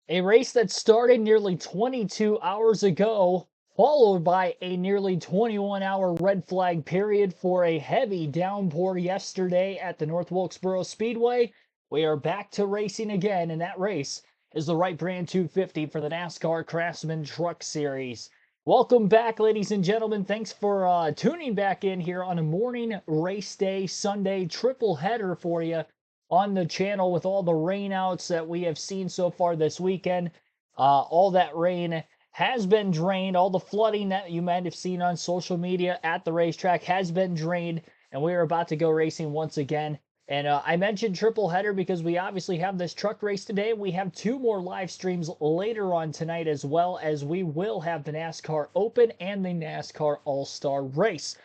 A race that started nearly 22 hours ago, followed by a nearly 21-hour red flag period for a heavy downpour yesterday at the North Wilkesboro Speedway. We are back to racing again, and that race is the Wright Brand 250 for the NASCAR Craftsman Truck Series. Welcome back, ladies and gentlemen. Thanks for tuning back in here on a morning race day Sunday triple header for you on the channel with all the rainouts that we have seen so far this weekend. All that rain has been drained. All the flooding that you might have seen on social media at the racetrack has been drained, and we are about to go racing once again. And I mentioned triple header because we obviously have this truck race today. We have two more live streams later on tonight, as well as we will have the NASCAR Open and the NASCAR All-Star Race.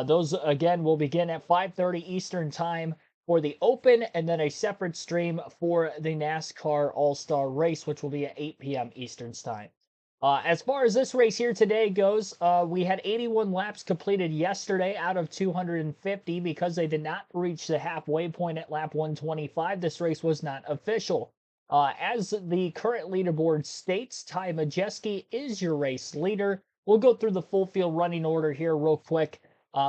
Those, again, will begin at 5:30 Eastern Time for the Open, and then a separate stream for the NASCAR All-Star Race, which will be at 8 p.m. Eastern Time. As far as this race here today goes, we had 81 laps completed yesterday out of 250 because they did not reach the halfway point at lap 125. This race was not official. As the current leaderboard states, Ty Majeski is your race leader. We'll go through the full field running order here real quick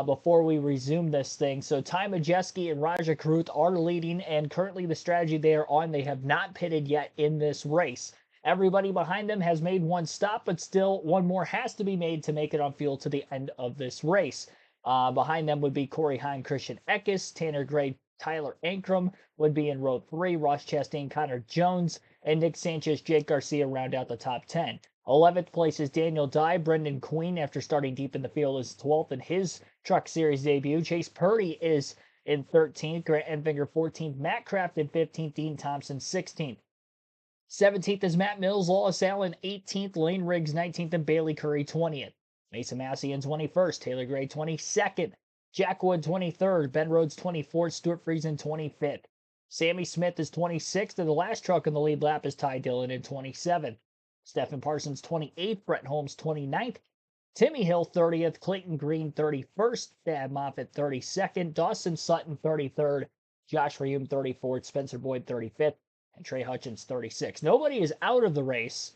before we resume this thing. So Ty Majeski and Raja Karuth are leading, and currently the strategy they are on, they have not pitted yet in this race. Everybody behind them has made one stop, but still one more has to be made to make it on field to the end of this race. Behind them would be Cory Heim, Christian Eckes, Tanner Gray, Tyler Ankrum would be in row 3. Ross Chastain, Connor Jones, and Nick Sanchez, Jake Garcia round out the top 10. 11th place is Daniel Dye. Brendan Queen, after starting deep in the field, is 12th in his Truck Series debut. Chase Purdy is in 13th. Grant Enfinger 14th. Matt Craft in 15th. Dean Thompson 16th. 17th is Matt Mills. Lawless Allen 18th. Lane Riggs 19th. And Bailey Curry 20th. Mason Massey in 21st. Taylor Gray 22nd. Jack Wood 23rd. Ben Rhodes 24th. Stuart Friesen 25th. Sammy Smith is 26th. And the last truck in the lead lap is Ty Dillon in 27th. Stephen Parsons 28th, Brett Holmes 29th, Timmy Hill 30th, Clayton Green 31st, Thad Moffitt 32nd, Dawson Sutton 33rd, Josh Reaume 34th, Spencer Boyd 35th, and Trey Hutchins 36th. Nobody is out of the race.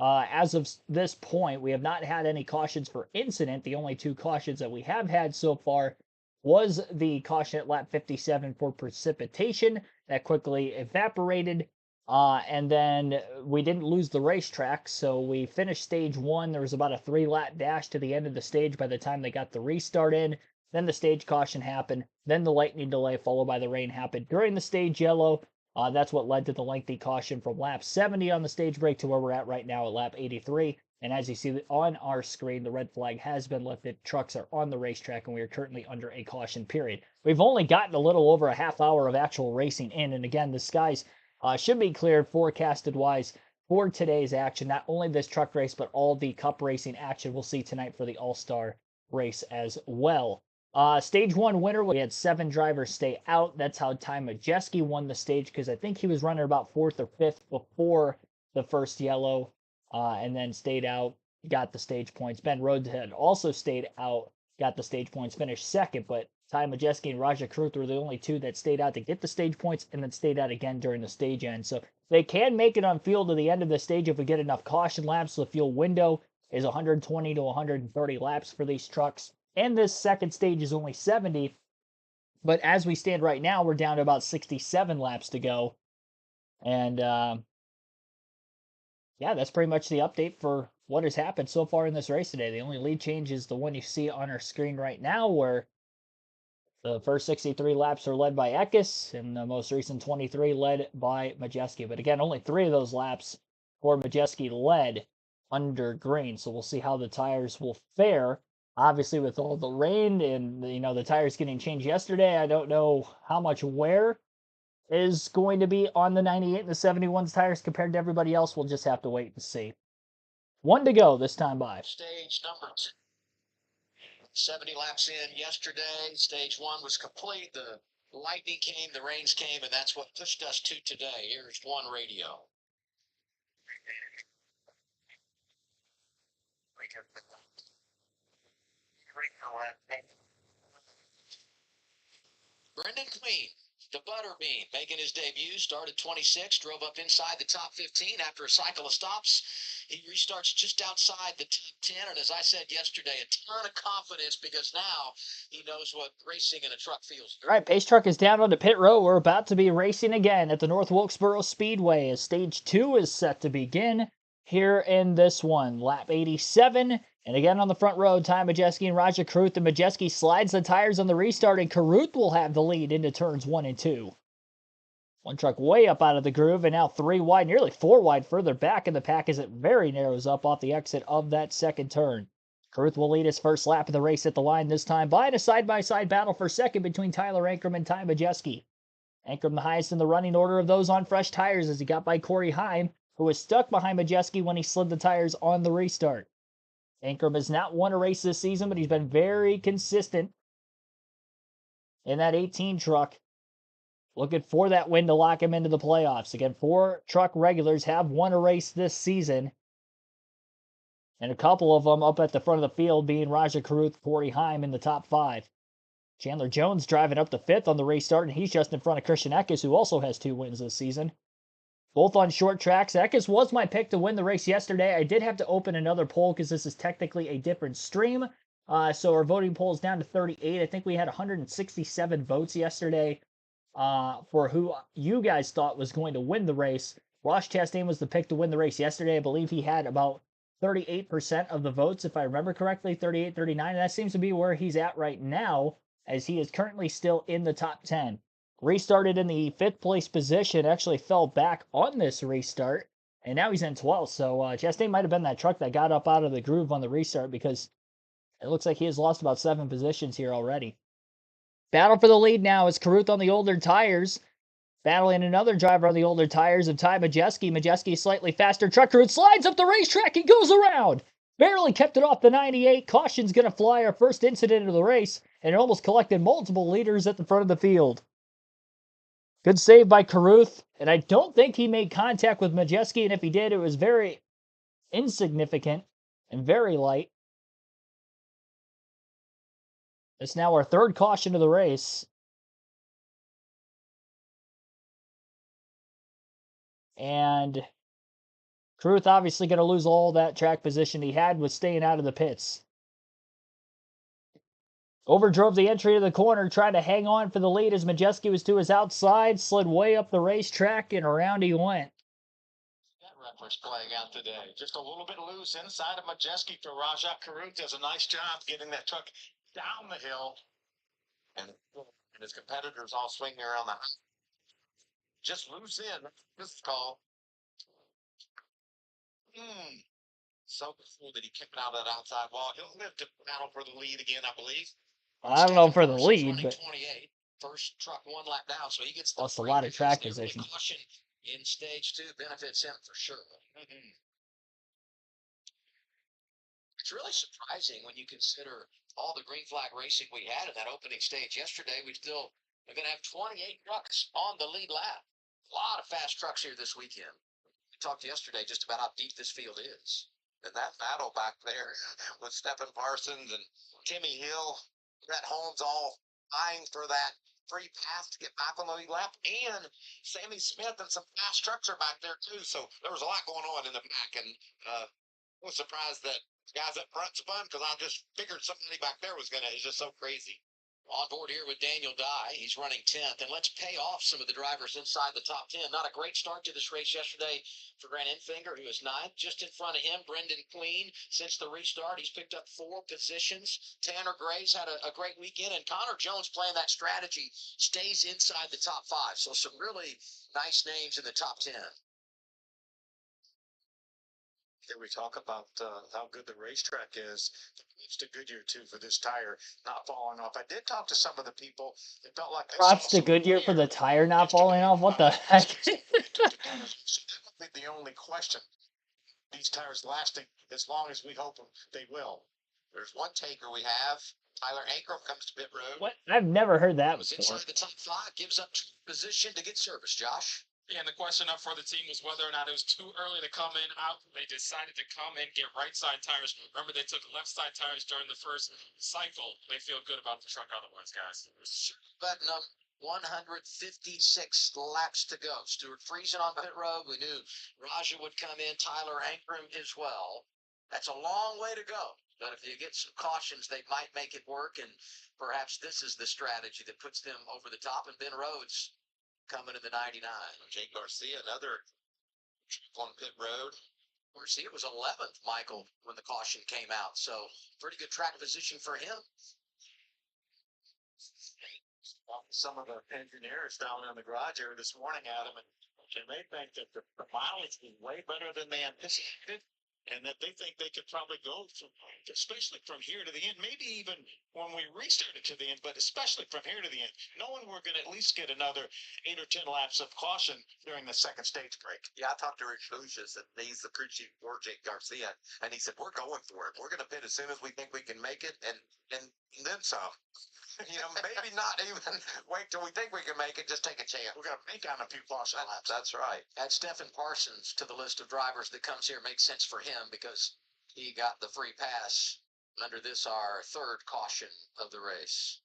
As of this point, we have not had any cautions for incident. The only two cautions that we have had so far was the caution at lap 57 for precipitation that quickly evaporated. And then we didn't lose the racetrack, so we finished stage 1. There was about a 3-lap dash to the end of the stage by the time they got the restart in. Then the stage caution happened. Then the lightning delay followed by the rain happened during the stage yellow. That's what led to the lengthy caution from lap 70 on the stage break to where we're at right now at lap 83. And as you see on our screen, the red flag has been lifted. Trucks are on the racetrack, and we are currently under a caution period. We've only gotten a little over a half hour of actual racing in, and again, the skies should be cleared forecasted-wise for today's action. Not only this truck race, but all the cup racing action we'll see tonight for the All-Star race as well. Stage 1 winner, we had 7 drivers stay out. That's how Ty Majeski won the stage, because I think he was running about 4th or 5th before the first yellow, and then stayed out, got the stage points. Ben Rhodes had also stayed out, got the stage points, finished 2nd, but Ty Majeski and Raja Karuth were the only two that stayed out to get the stage points and then stayed out again during the stage end. So they can make it on field to the end of the stage if we get enough caution laps. The fuel window is 120 to 130 laps for these trucks. And this second stage is only 70. But as we stand right now, we're down to about 67 laps to go. And yeah, that's pretty much the update for what has happened so far in this race today. The only lead change is the one you see on our screen right now, where the first 63 laps are led by Eckes, and the most recent 23 led by Majeski. But again, only 3 of those laps for Majeski led under green. So we'll see how the tires will fare. Obviously, with all the rain and, the tires getting changed yesterday, I don't know how much wear is going to be on the 98 and the 71's tires compared to everybody else. We'll just have to wait and see. 1 to go this time by. Stage number 2. 70 laps in yesterday. Stage 1 was complete. The lightning came, the rains came, and that's what pushed us to today. Here's one radio. Brendan Queen The Butterbean making his debut, started 26, drove up inside the top 15 after a cycle of stops. He restarts just outside the top 10, and as I said yesterday, a ton of confidence because now he knows what racing in a truck feels. All right, Pace Truck is down on the pit row. We're about to be racing again at the North Wilkesboro Speedway as Stage 2 is set to begin here in this one. Lap 87. And again on the front row, Ty Majeski and Raja Caruth. And Majeski slides the tires on the restart, and Caruth will have the lead into turns 1 and 2. One truck way up out of the groove, and now 3 wide, nearly 4 wide further back in the pack as it very narrows up off the exit of that second turn. Caruth will lead his first lap of the race at the line this time by a side-by-side battle for second between Tyler Ankrum and Ty Majeski. Ankrum the highest in the running order of those on fresh tires as he got by Cory Heim, who was stuck behind Majeski when he slid the tires on the restart. Ankrum has not won a race this season, but he's been very consistent in that 18 truck. Looking for that win to lock him into the playoffs. Again, 4 truck regulars have won a race this season. And a couple of them up at the front of the field being Raja Caruth, Cory Heim in the top 5. Chandler Jones driving up to 5th on the restart, and he's just in front of Christian Eckes, who also has 2 wins this season. Both on short tracks. Eckes was my pick to win the race yesterday. I did have to open another poll because this is technically a different stream. So our voting poll is down to 38. I think we had 167 votes yesterday for who you guys thought was going to win the race. Ross Chastain was the pick to win the race yesterday. I believe he had about 38% of the votes, if I remember correctly, 38, 39. And that seems to be where he's at right now, as he is currently still in the top 10. Restarted in the 5th place position, actually fell back on this restart, and now he's in 12th. So Chastain might have been that truck that got up out of the groove on the restart because it looks like he has lost about 7 positions here already. Battle for the lead now is Caruth on the older tires. Battling another driver on the older tires of Ty Majeski. Majeski slightly faster truck. Caruth slides up the racetrack. He goes around. Barely kept it off the 98. Caution's going to fly, our first incident of the race, and it almost collected multiple leaders at the front of the field. Good save by Caruth, and I don't think he made contact with Majeski, and if he did, it was very insignificant and very light. It's now our 3rd caution of the race. And Caruth obviously going to lose all that track position he had with staying out of the pits. Overdrove the entry to the corner, trying to hang on for the lead as Majeski was to his outside, slid way up the racetrack, and around he went. That reference playing out today. Just a little bit loose inside of Majeski for Raja Caruth. Does a nice job getting that truck down the hill. And his competitors all swinging around the just loose in. This is called. So cool that he kicked out of that outside wall. He'll live to battle for the lead again, I believe. I don't know for the lead, but 28. First truck 1 lap down, so he gets the lost a lot of track position. Caution in stage 2 benefits him for sure. It's really surprising when you consider all the green flag racing we had in that opening stage yesterday. We still are going to have 28 trucks on the lead lap. A lot of fast trucks here this weekend. We talked yesterday just about how deep this field is. And that battle back there with Stephen Parsons and Timmy Hill, Brett Holmes all vying for that free path to get back on the lead lap. And Sammy Smith and some fast trucks are back there too. So there was a lot going on in the back. And I was surprised that guys up front spun because I just figured somebody back there was it's just so crazy. On board here with Daniel Dye. He's running 10th. And let's pay off some of the drivers inside the top 10. Not a great start to this race yesterday for Grant Enfinger, who is 9th. Just in front of him, Brendan Queen. Since the restart, he's picked up 4 positions. Tanner Gray's had a great weekend. And Connor Jones playing that strategy stays inside the top 5. So some really nice names in the top 10. Here we talk about how good the racetrack is. It's to Goodyear too for this tire not falling off. I did talk to some of the people. It felt like props to Goodyear for the tire not falling off. What the heck? That would be the only question. These tires lasting as long as we hope they will. There's one taker we have. Tyler Ankrum comes to pit road. What? I've never heard that Was before. inside the top 5, gives up position to get service, Josh. Yeah, and the question up for the team was whether or not it was too early to come in out. They decided to come and get right side tires. Remember, they took left side tires during the first cycle. They feel good about the truck otherwise, guys. Button up 156 laps to go. Stuart Friesen on pit road. We knew Raja would come in. Tyler Ankrum as well. That's a long way to go. But if you get some cautions, they might make it work. And perhaps this is the strategy that puts them over the top. And Ben Rhodes coming in the 99. Jake Garcia, another on pit road. Garcia was 11th, Michael, when the caution came out. So pretty good track position for him. Some of the engineers down in the garage area this morning, Adam, and they think that the mileage is way better than they anticipated, and that they think they could probably go from, especially from here to the end, maybe even when we restarted to the end, but especially from here to the end, knowing we're going to at least get another 8 or 10 laps of caution during the second stage break. Yeah, I talked to Rick Lucius, and he's the crew chief for Jake Garcia, and he said, we're going for it. We're going to pit as soon as we think we can make it, and then some. You know, maybe not even wait till we think we can make it, just take a chance. We're going to make on a few caution laps. That's right. Add Stephen Parsons to the list of drivers that comes here makes sense for him because he got the free pass under this, our third caution of the race.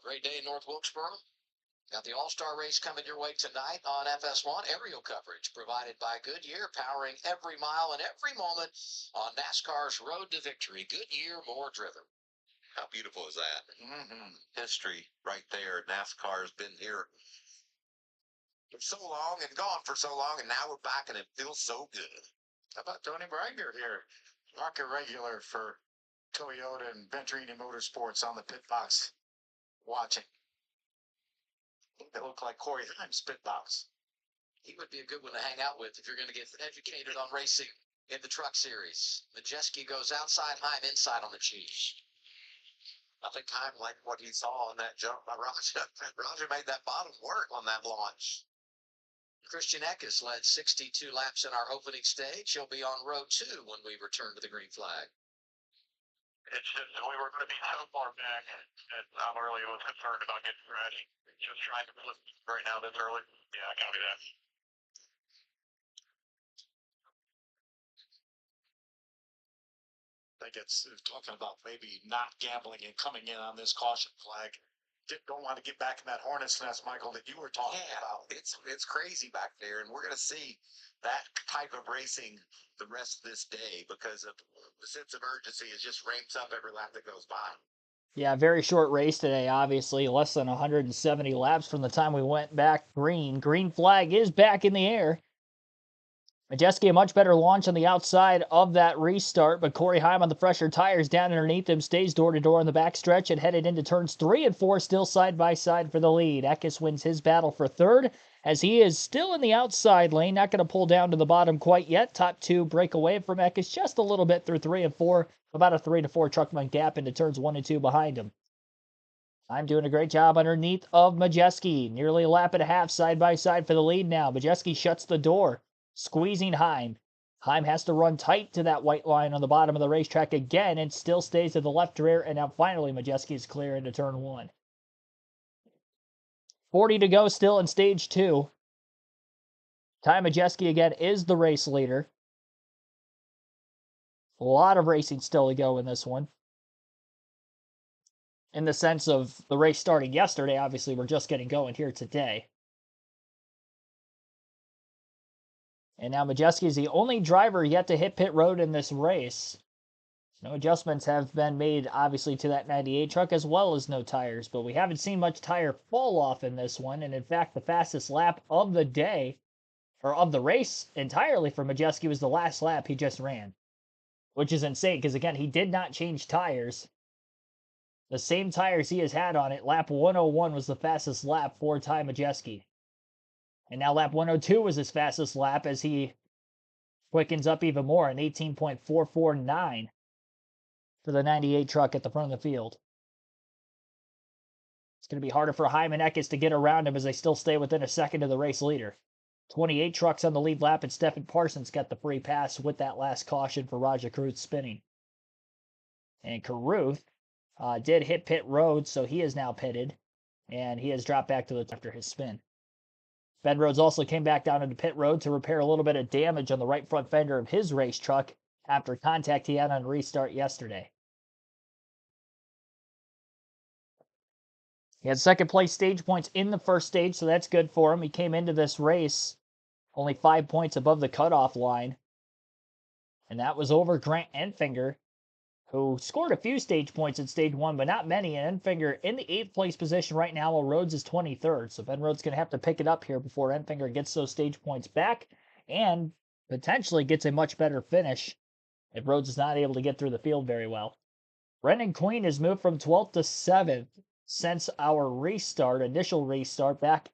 Great day in North Wilkesboro. Got the All-Star race coming your way tonight on FS1. Aerial coverage provided by Goodyear, powering every mile and every moment on NASCAR's road to victory. Goodyear, more driven. How beautiful is that? Mm-hmm. History right there. NASCAR has been here for so long and gone for so long, and now we're back, and it feels so good. How about Tony Bragger here? Market regular for Toyota and Venturini Motorsports on the pit box watching. They look like Cory Heim's pit box. He would be a good one to hang out with if you're going to get educated on racing in the truck series. Majeski goes outside, Heim inside on the cheese. I think Heim liked what he saw on that jump by Raja. Raja made that bottom work on that launch. Christian Eckes led 62 laps in our opening stage. He'll be on row 2 when we return to the green flag. It's just we were going to be so far back that I'm really was concerned about getting ready. Just trying to flip right now this early. Yeah, I copy that. I think it's talking about maybe not gambling and coming in on this caution flag. Don't want to get back in that hornet's nest, Michael, that you were talking about. It's crazy back there, and we're going to see that type of racing the rest of this day because of the sense of urgency. It just ramps up every lap that goes by. Yeah, very short race today, obviously. Less than 170 laps from the time we went back green. Green flag is back in the air. Majeski, a much better launch on the outside of that restart, but Cory Heim on the fresher tires down underneath him stays door-to-door in the backstretch and headed into turns 3 and 4, still side-by-side for the lead. Eckes wins his battle for third, as he is still in the outside lane, not going to pull down to the bottom quite yet. Top 2 break away from Eckes just a little bit through 3 and 4, about a 3 to 4 truckman gap into turns 1 and 2 behind him. I'm doing a great job underneath of Majeski. Nearly a lap and a half side-by-side for the lead now. Majeski shuts the door, squeezing Heim. Heim has to run tight to that white line on the bottom of the racetrack again and still stays to the left rear. And now finally Majeski is clear into turn 1. 40 to go still in stage 2. Ty Majeski again is the race leader. A lot of racing still to go in this one. In the sense of the race starting yesterday, obviously we're just getting going here today. And now Majeski is the only driver yet to hit pit road in this race. No adjustments have been made, obviously, to that 98 truck, as well as no tires. But we haven't seen much tire fall off in this one. And in fact, the fastest lap of the day, or of the race entirely for Majeski, was the last lap he just ran. Which is insane, because again, he did not change tires. The same tires he has had on it. Lap 101 was the fastest lap for Ty Majeski. And now lap 102 was his fastest lap as he quickens up even more, an 18.449 for the 98 truck at the front of the field. It's going to be harder for Heim and Eckes to get around him as they still stay within a second of the race leader. 28 trucks on the lead lap, and Stephen Parsons got the free pass with that last caution for Raja Caruth spinning. And Caruth did hit pit road, so he is now pitted, and he has dropped back to the after his spin. Ben Rhodes also came back down into pit road to repair a little bit of damage on the right front fender of his race truck after contact he had on restart yesterday. He had second place stage points in the first stage, so that's good for him. He came into this race only 5 points above the cutoff line. And that was over Grant Enfinger, who scored a few stage points in stage 1, but not many. And Enfinger in the 8th place position right now, while Rhodes is 23rd. So Ben Rhodes going to have to pick it up here before Enfinger gets those stage points back and potentially gets a much better finish if Rhodes is not able to get through the field very well. Brendan Queen has moved from 12th to 7th since our initial restart back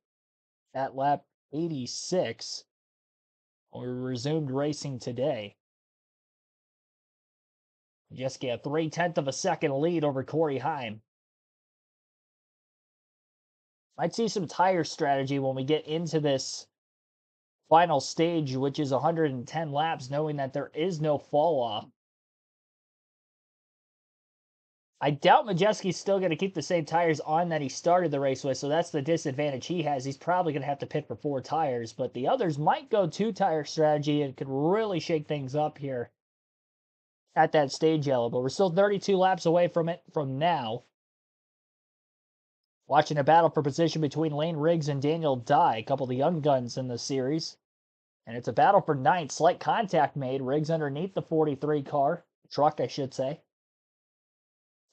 at lap 86. We resumed racing today. Just get a 0.3 of a second lead over Cory Heim. Might see some tire strategy when we get into this final stage, which is 110 laps, knowing that there is no fall off. I doubt Majeski's still going to keep the same tires on that he started the race with, so that's the disadvantage he has. He's probably going to have to pit for 4 tires, but the others might go 2-tire strategy and could really shake things up here at that stage yellow, but we're still 32 laps away from it from now. Watching a battle for position between Lane Riggs and Daniel Dye, a couple of the young guns in the series. And it's a battle for 9th. Slight contact made. Riggs underneath the 43 car. Truck, I should say.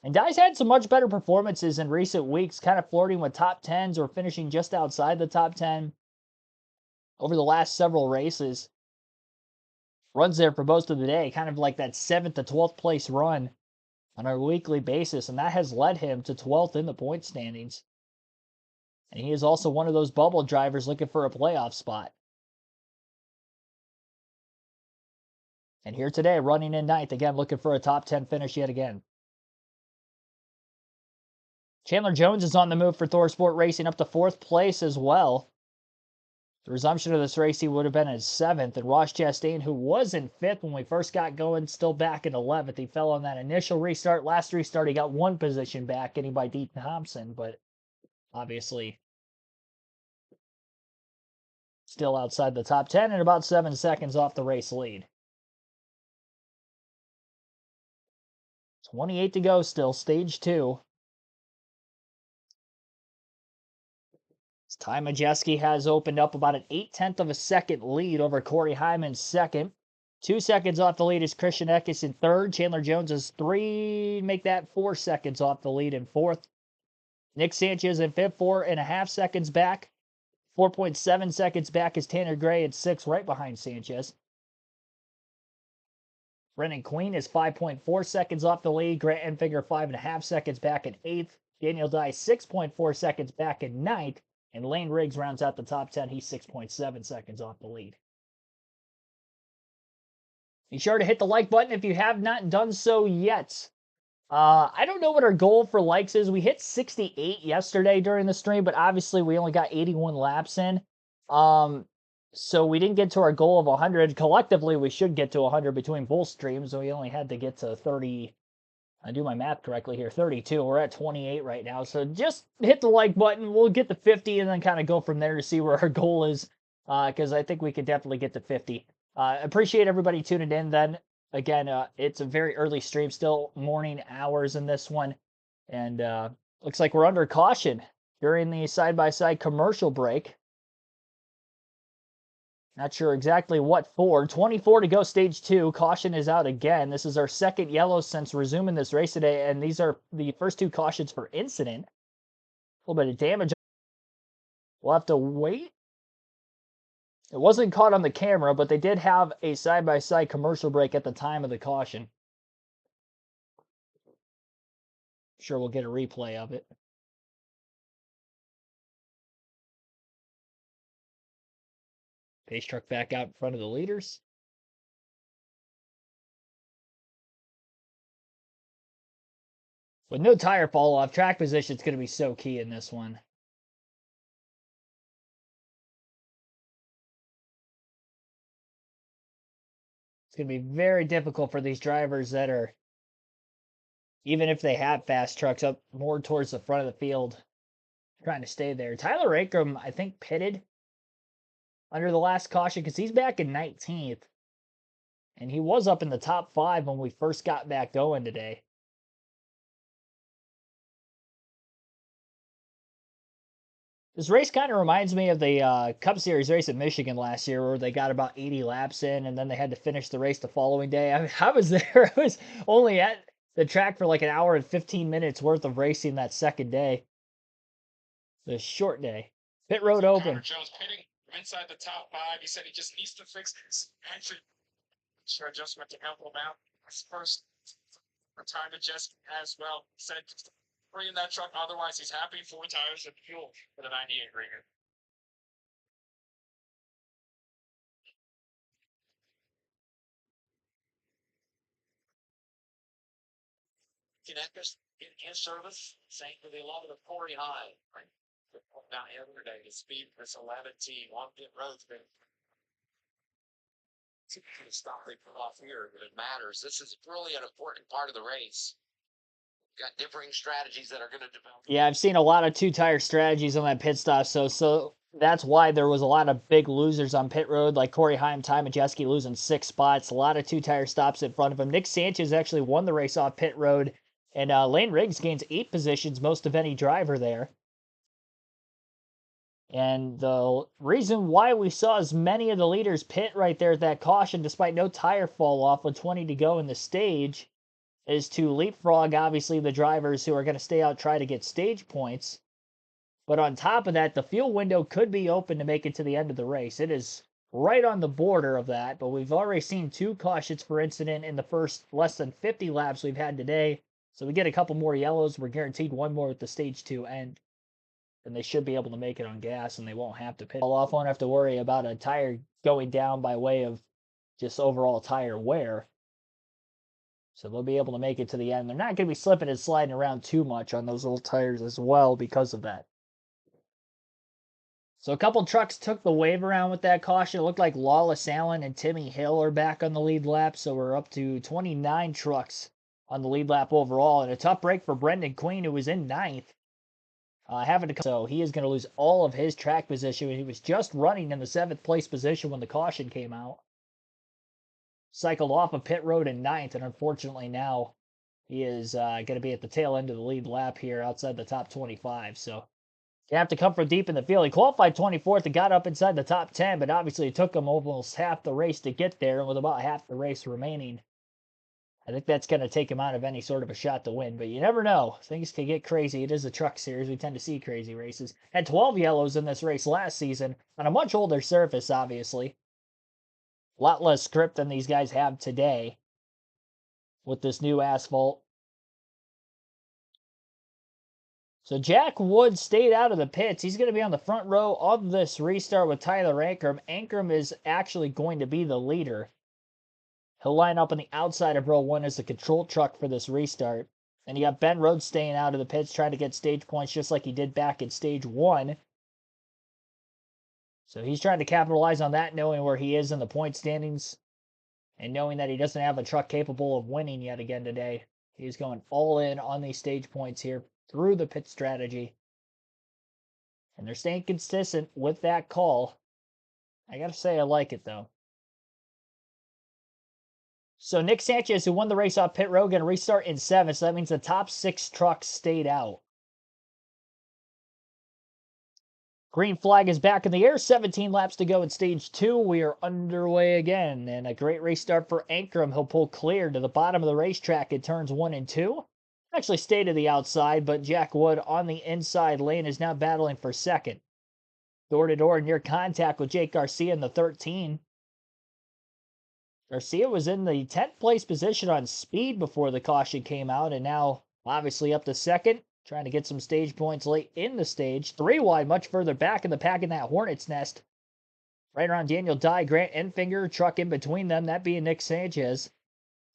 And Dye's had some much better performances in recent weeks, kind of flirting with top 10s or finishing just outside the top 10 over the last several races. Runs there for most of the day, kind of like that 7th to 12th place run on a weekly basis, and that has led him to 12th in the point standings. And he is also one of those bubble drivers looking for a playoff spot. And here today, running in 9th, again, looking for a top 10 finish yet again. Chandler Jones is on the move for ThorSport Racing, up to 4th place as well. The resumption of this race, he would have been in 7th. And Ross Chastain, who was in 5th when we first got going, still back in 11th. He fell on that initial restart. Last restart, he got 1 position back, getting by Deaton Thompson, but obviously still outside the top 10 and about 7 seconds off the race lead. 28 to go still, stage 2. Ty Majeski has opened up about an 0.8 of a second lead over Cory Heim in 2nd. 2 seconds off the lead is Christian Eckes in 3rd. Chandler Jones is 3, make that 4 seconds off the lead in 4th. Nick Sanchez in 5th, 4.5 seconds back. 4.7 seconds back is Tanner Gray at 6th, right behind Sanchez. Brendan Queen is 5.4 seconds off the lead. Grant Enfinger 5.5 seconds back in 8th. Daniel Dye 6.4 seconds back in 9th. And Lane Riggs rounds out the top 10. He's 6.7 seconds off the lead. Be sure to hit the like button if you have not done so yet. I don't know what our goal for likes is. We hit 68 yesterday during the stream, but obviously we only got 81 laps in. So we didn't get to our goal of 100. Collectively, we should get to 100 between both streams. So we only had to get to 30. I do my math correctly here, 32. We're at 28 right now. So just hit the like button. We'll get to 50 and then kind of go from there to see where our goal is, because I think we could definitely get to 50. Appreciate everybody tuning in then. Again, it's a very early stream, still morning hours in this one. And looks like we're under caution during the side-by-side commercial break. Not sure exactly what for. 24 to go, stage 2. Caution is out again. This is our second yellow since resuming this race today, and these are the first 2 cautions for incident. A little bit of damage. We'll have to wait. It wasn't caught on the camera, but they did have a side-by-side commercial break at the time of the caution. Sure, we'll get a replay of it. Pace truck back out in front of the leaders. With no tire fall off, track position is going to be so key in this one. It's going to be very difficult for these drivers that are, even if they have fast trucks, up more towards the front of the field, trying to stay there. Tyler Ankrum, I think, pitted under the last caution because he's back in 19th. And he was up in the top 5 when we first got back going today. This race kind of reminds me of the Cup Series race at Michigan last year, where they got about 80 laps in, and then they had to finish the race the following day. I mean, I was there. I was only at the track for like an hour and 15 minutes worth of racing that second day. The short day. Pit road open. Jones pitting inside the top 5. He said he just needs to fix his entry. Sure adjustment to help him out. His first time to Jesse as well. He said just free in that truck. Otherwise, he's happy. 4 tires and fuel for the 98 Regan. Connectors in his service, same for the 11 of Cory Heim. Right? Down the other day, the speed for this 11 team on pit road's been to stop they put off here, but it matters. This is really an important part of the race. Got differing strategies that are going to develop. Yeah, I've seen a lot of 2-tire strategies on that pit stop, so that's why there was a lot of big losers on pit road, like Cory Heim, Ty Majeski losing 6 spots, a lot of 2-tire stops in front of him. Nick Sanchez actually won the race off pit road, and Lane Riggs gains 8 positions, most of any driver there. And the reason why we saw as many of the leaders pit right there at that caution, despite no tire fall off with 20 to go in the stage, is to leapfrog, obviously, the drivers who are going to stay out, try to get stage points. But on top of that, the fuel window could be open to make it to the end of the race. It is right on the border of that, but we've already seen 2 cautions for incident in the first less than 50 laps we've had today. So we get a couple more yellows. We're guaranteed 1 more at the stage 2 end. And they should be able to make it on gas, and they won't have to pit off. Won't have to worry about a tire going down by way of just overall tire wear. So they'll be able to make it to the end. They're not going to be slipping and sliding around too much on those old tires as well because of that. So a couple trucks took the wave around with that caution. It looked like Lawless Allen and Timmy Hill are back on the lead lap, so we're up to 29 trucks on the lead lap overall. And a tough break for Brendan Queen, who was in 9th. So he is going to lose all of his track position. He was just running in the 7th place position when the caution came out. Cycled off of pit road in 9th, and unfortunately now he is going to be at the tail end of the lead lap here outside the top 25. So you have to come from deep in the field. He qualified 24th and got up inside the top 10, but obviously it took him almost half the race to get there, and with about half the race remaining, I think that's going to take him out of any sort of a shot to win, but you never know. Things can get crazy. It is a truck series. We tend to see crazy races. Had 12 yellows in this race last season on a much older surface, obviously. A lot less grip than these guys have today with this new asphalt. So Jack Wood stayed out of the pits. He's going to be on the front row of this restart with Tyler Ankrum. Ankrum is actually going to be the leader. He'll line up on the outside of row 1 as the control truck for this restart. And you got Ben Rhodes staying out of the pits, trying to get stage points just like he did back in stage 1. So he's trying to capitalize on that, knowing where he is in the point standings. And knowing that he doesn't have a truck capable of winning yet again today. He's going all in on these stage points here through the pit strategy. And they're staying consistent with that call. I got to say, I like it, though. So Nick Sanchez, who won the race off pit road, going to restart in 7th. So that means the top 6 trucks stayed out. Green flag is back in the air. 17 laps to go in stage 2. We are underway again. And a great restart for Ankrum. He'll pull clear to the bottom of the racetrack in turns 1 and 2. Actually stayed to the outside, but Jack Wood on the inside lane is now battling for 2nd. Door-to-door near contact with Jake Garcia in the 13. Garcia was in the 10th place position on speed before the caution came out, and now obviously up to 2nd, trying to get some stage points late in the stage. 3 wide, much further back in the pack in that Hornet's Nest. Right around Daniel Dye, Grant Enfinger, truck in between them, that being Nick Sanchez.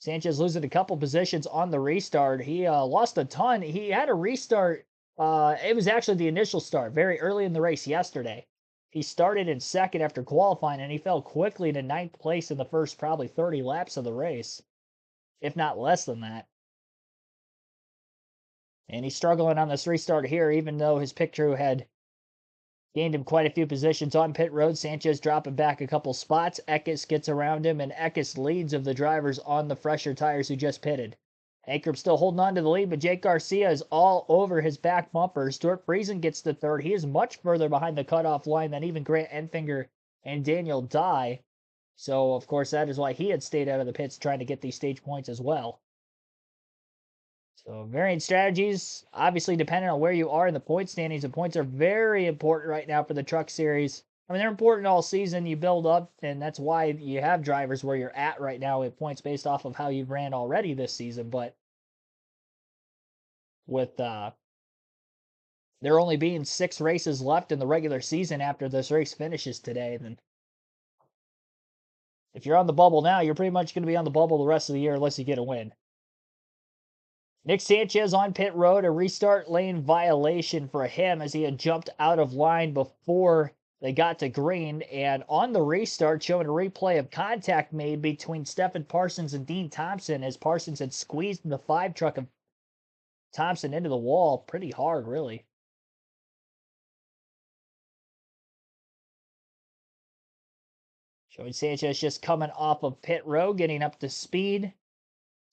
Sanchez losing a couple positions on the restart. He lost a ton. He had a restart. It was actually the initial start, very early in the race yesterday. He started in 2nd after qualifying, and he fell quickly to 9th place in the first probably 30 laps of the race, if not less than that. And he's struggling on this restart here, even though his pit crew had gained him quite a few positions on pit road. Sanchez dropping back a couple spots. Eckes gets around him, and Eckes leads of the drivers on the fresher tires who just pitted. Ankrum still holding on to the lead, but Jake Garcia is all over his back bumper. Stuart Friesen gets the third. He is much further behind the cutoff line than even Grant Enfinger and Daniel Dye. So, of course, that is why he had stayed out of the pits trying to get these stage points as well. So, variant strategies, obviously depending on where you are in the point standings. The points are very important right now for the Truck Series. I mean, they're important all season. You build up, and that's why you have drivers where you're at right now with points based off of how you've ran already this season. But with there only being 6 races left in the regular season after this race finishes today, then if you're on the bubble now, you're pretty much going to be on the bubble the rest of the year unless you get a win. Nick Sanchez on pit road, a restart lane violation for him as he had jumped out of line before they got to green. And on the restart, showing a replay of contact made between Stephen Parsons and Dean Thompson as Parsons had squeezed the 5 truck of Thompson into the wall pretty hard, really. Showing Sanchez just coming off of pit road, getting up to speed.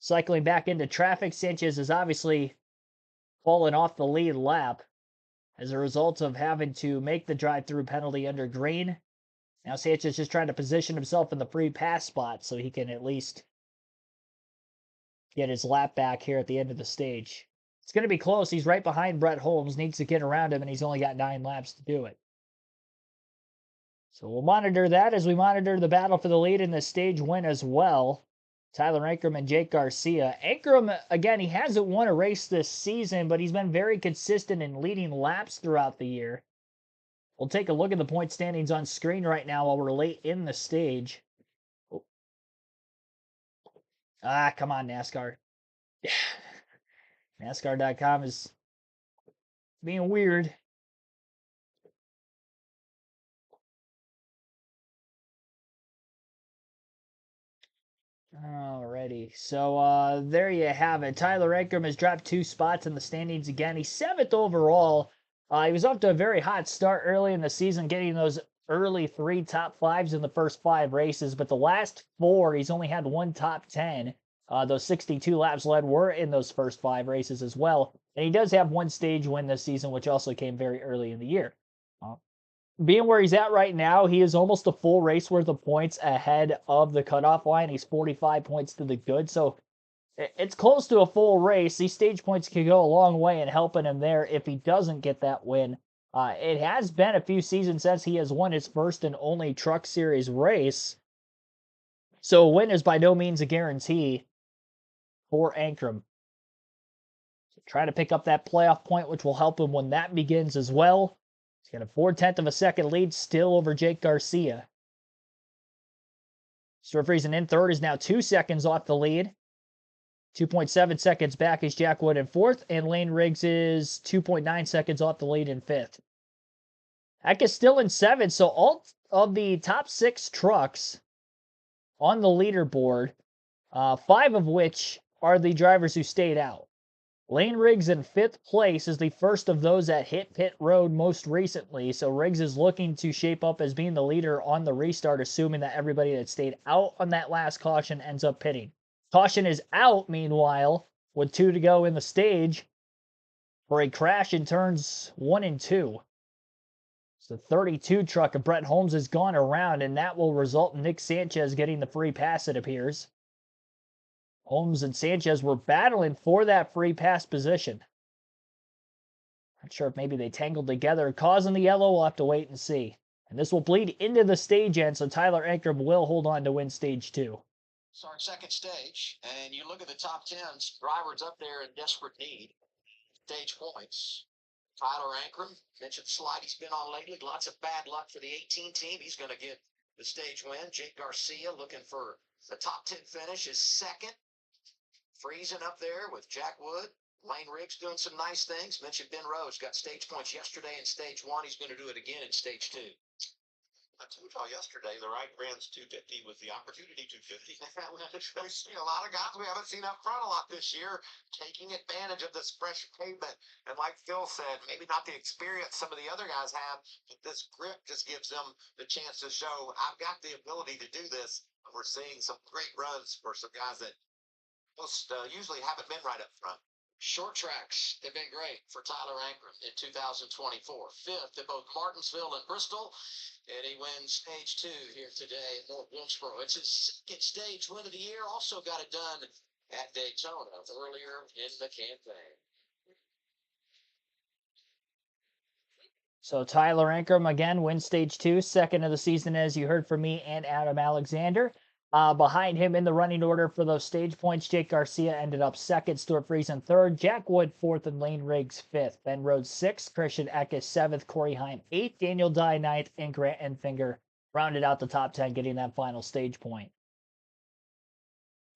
Cycling back into traffic, Sanchez is obviously fallen off the lead lap as a result of having to make the drive-through penalty under green. Now Sanchez just trying to position himself in the free pass spot so he can at least get his lap back here at the end of the stage. It's going to be close. He's right behind Brett Holmes, needs to get around him, and he's only got 9 laps to do it. So we'll monitor that as we monitor the battle for the lead in the stage win as well. Tyler Ankrum and Jake Garcia. Ankrum, again, he hasn't won a race this season, but he's been very consistent in leading laps throughout the year. We'll take a look at the point standings on screen right now while we're late in the stage. Oh. Come on, NASCAR. NASCAR.com is being weird. Alrighty, so there you have it. Tyler Ankrum has dropped 2 spots in the standings again. He's 7th overall. He was off to a very hot start early in the season, getting those early 3 top 5s in the first 5 races, but the last 4, he's only had 1 top 10. Those 62 laps led were in those first 5 races as well, and he does have 1 stage win this season, which also came very early in the year. Being where he's at right now, he is almost a full race worth of points ahead of the cutoff line. He's 45 points to the good, so it's close to a full race. These stage points can go a long way in helping him there if he doesn't get that win. It has been a few seasons since he has won his first and only Truck Series race, so a win is by no means a guarantee for Ankrum. So try to pick up that playoff point, which will help him when that begins as well. He's got a 4/10 of a second lead still over Jake Garcia. Stuart Friesen in third is now 2 seconds off the lead. 2.7 seconds back is Jack Wood in fourth, and Lane Riggs is 2.9 seconds off the lead in fifth. Heck is still in 7th, so all of the top 6 trucks on the leaderboard, 5 of which are the drivers who stayed out. Lane Riggs in 5th place is the first of those that hit pit road most recently, so Riggs is looking to shape up as being the leader on the restart, assuming that everybody that stayed out on that last caution ends up pitting. Caution is out, meanwhile, with 2 to go in the stage for a crash in turns 1 and 2. So the 32 truck of Brett Holmes has gone around, and that will result in Nick Sanchez getting the free pass, it appears. Holmes and Sanchez were battling for that free pass position. Not sure if maybe they tangled together, causing the yellow. We'll have to wait and see. And this will bleed into the stage end, so Tyler Ankrum will hold on to win stage 2. So our second stage, and you look at the top 10s, drivers up there in desperate need. Stage points. Tyler Ankrum, mentioned slide he's been on lately. Lots of bad luck for the 18 team. He's going to get the stage win. Jake Garcia looking for the top 10 finish is second. Friesen up there with Jack Wood. Lane Riggs doing some nice things. Mentioned Ben Rose got stage points yesterday in stage 1. He's going to do it again in stage 2. I told y'all yesterday the Wright Grand's 250 was the opportunity 250. We see a lot of guys we haven't seen up front a lot this year taking advantage of this fresh pavement. And like Phil said, maybe not the experience some of the other guys have, but this grip just gives them the chance to show I've got the ability to do this. We're seeing some great runs for some guys that Most usually haven't been right up front. Short tracks have been great for Tyler Ankrum in 2024. Fifth at both Martinsville and Bristol. And he wins stage 2 here today in North Wilkesboro. It's his second stage win of the year. Also got it done at Daytona earlier in the campaign. So Tyler Ankrum again wins stage 2, second of the season, as you heard from me and Adam Alexander. Behind him in the running order for those stage points, Jake Garcia ended up second, Stuart Friesen third, Jack Wood fourth, and Lane Riggs fifth. Ben Rhodes sixth, Christian Eckes seventh, Cory Heim eighth, Daniel Dye ninth, and Grant Enfinger rounded out the top 10, getting that final stage point.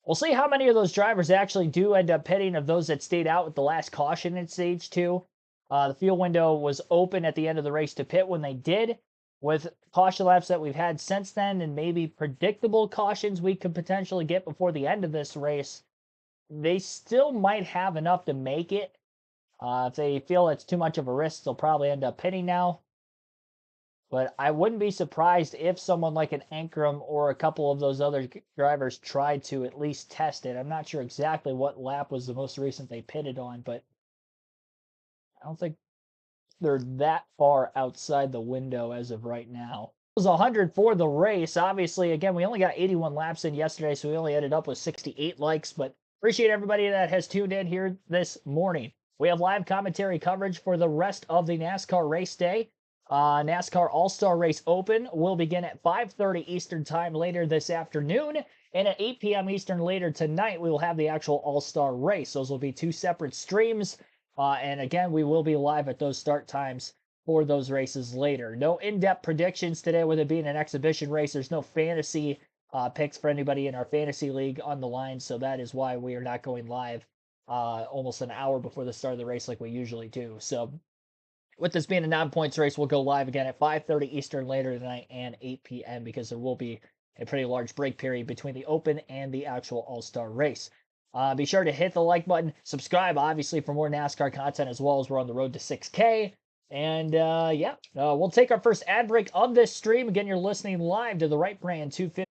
We'll see how many of those drivers actually do end up pitting of those that stayed out with the last caution in stage 2. The fuel window was open at the end of the race to pit when they did. With caution laps that we've had since then and maybe predictable cautions we could potentially get before the end of this race, they still might have enough to make it. If they feel it's too much of a risk, they'll probably end up pitting now. But I wouldn't be surprised if someone like an Ankrum or a couple of those other drivers tried to at least test it. I'm not sure exactly what lap was the most recent they pitted on, but I don't think they're that far outside the window as of right now. It was 100 for the race. Obviously, again, we only got 81 laps in yesterday, so we only ended up with 68 likes, but appreciate everybody that has tuned in here this morning. We have live commentary coverage for the rest of the NASCAR race day. NASCAR All-Star Race Open will begin at 5:30 Eastern Time later this afternoon, and at 8 p.m. Eastern later tonight, we will have the actual All-Star Race. Those will be 2 separate streams, and again, we will be live at those start times for those races later. No in-depth predictions today with it being an exhibition race. There's no fantasy picks for anybody in our fantasy league on the line, so that is why we are not going live almost an hour before the start of the race like we usually do. So with this being a non-points race, we'll go live again at 5:30 Eastern later tonight and 8 p.m. because there will be a pretty large break period between the Open and the actual All-Star race. Be sure to hit the like button, subscribe, obviously, for more NASCAR content, as well as we're on the road to 6K. And we'll take our first ad break of this stream. Again, you're listening live to the Wright Brand 250.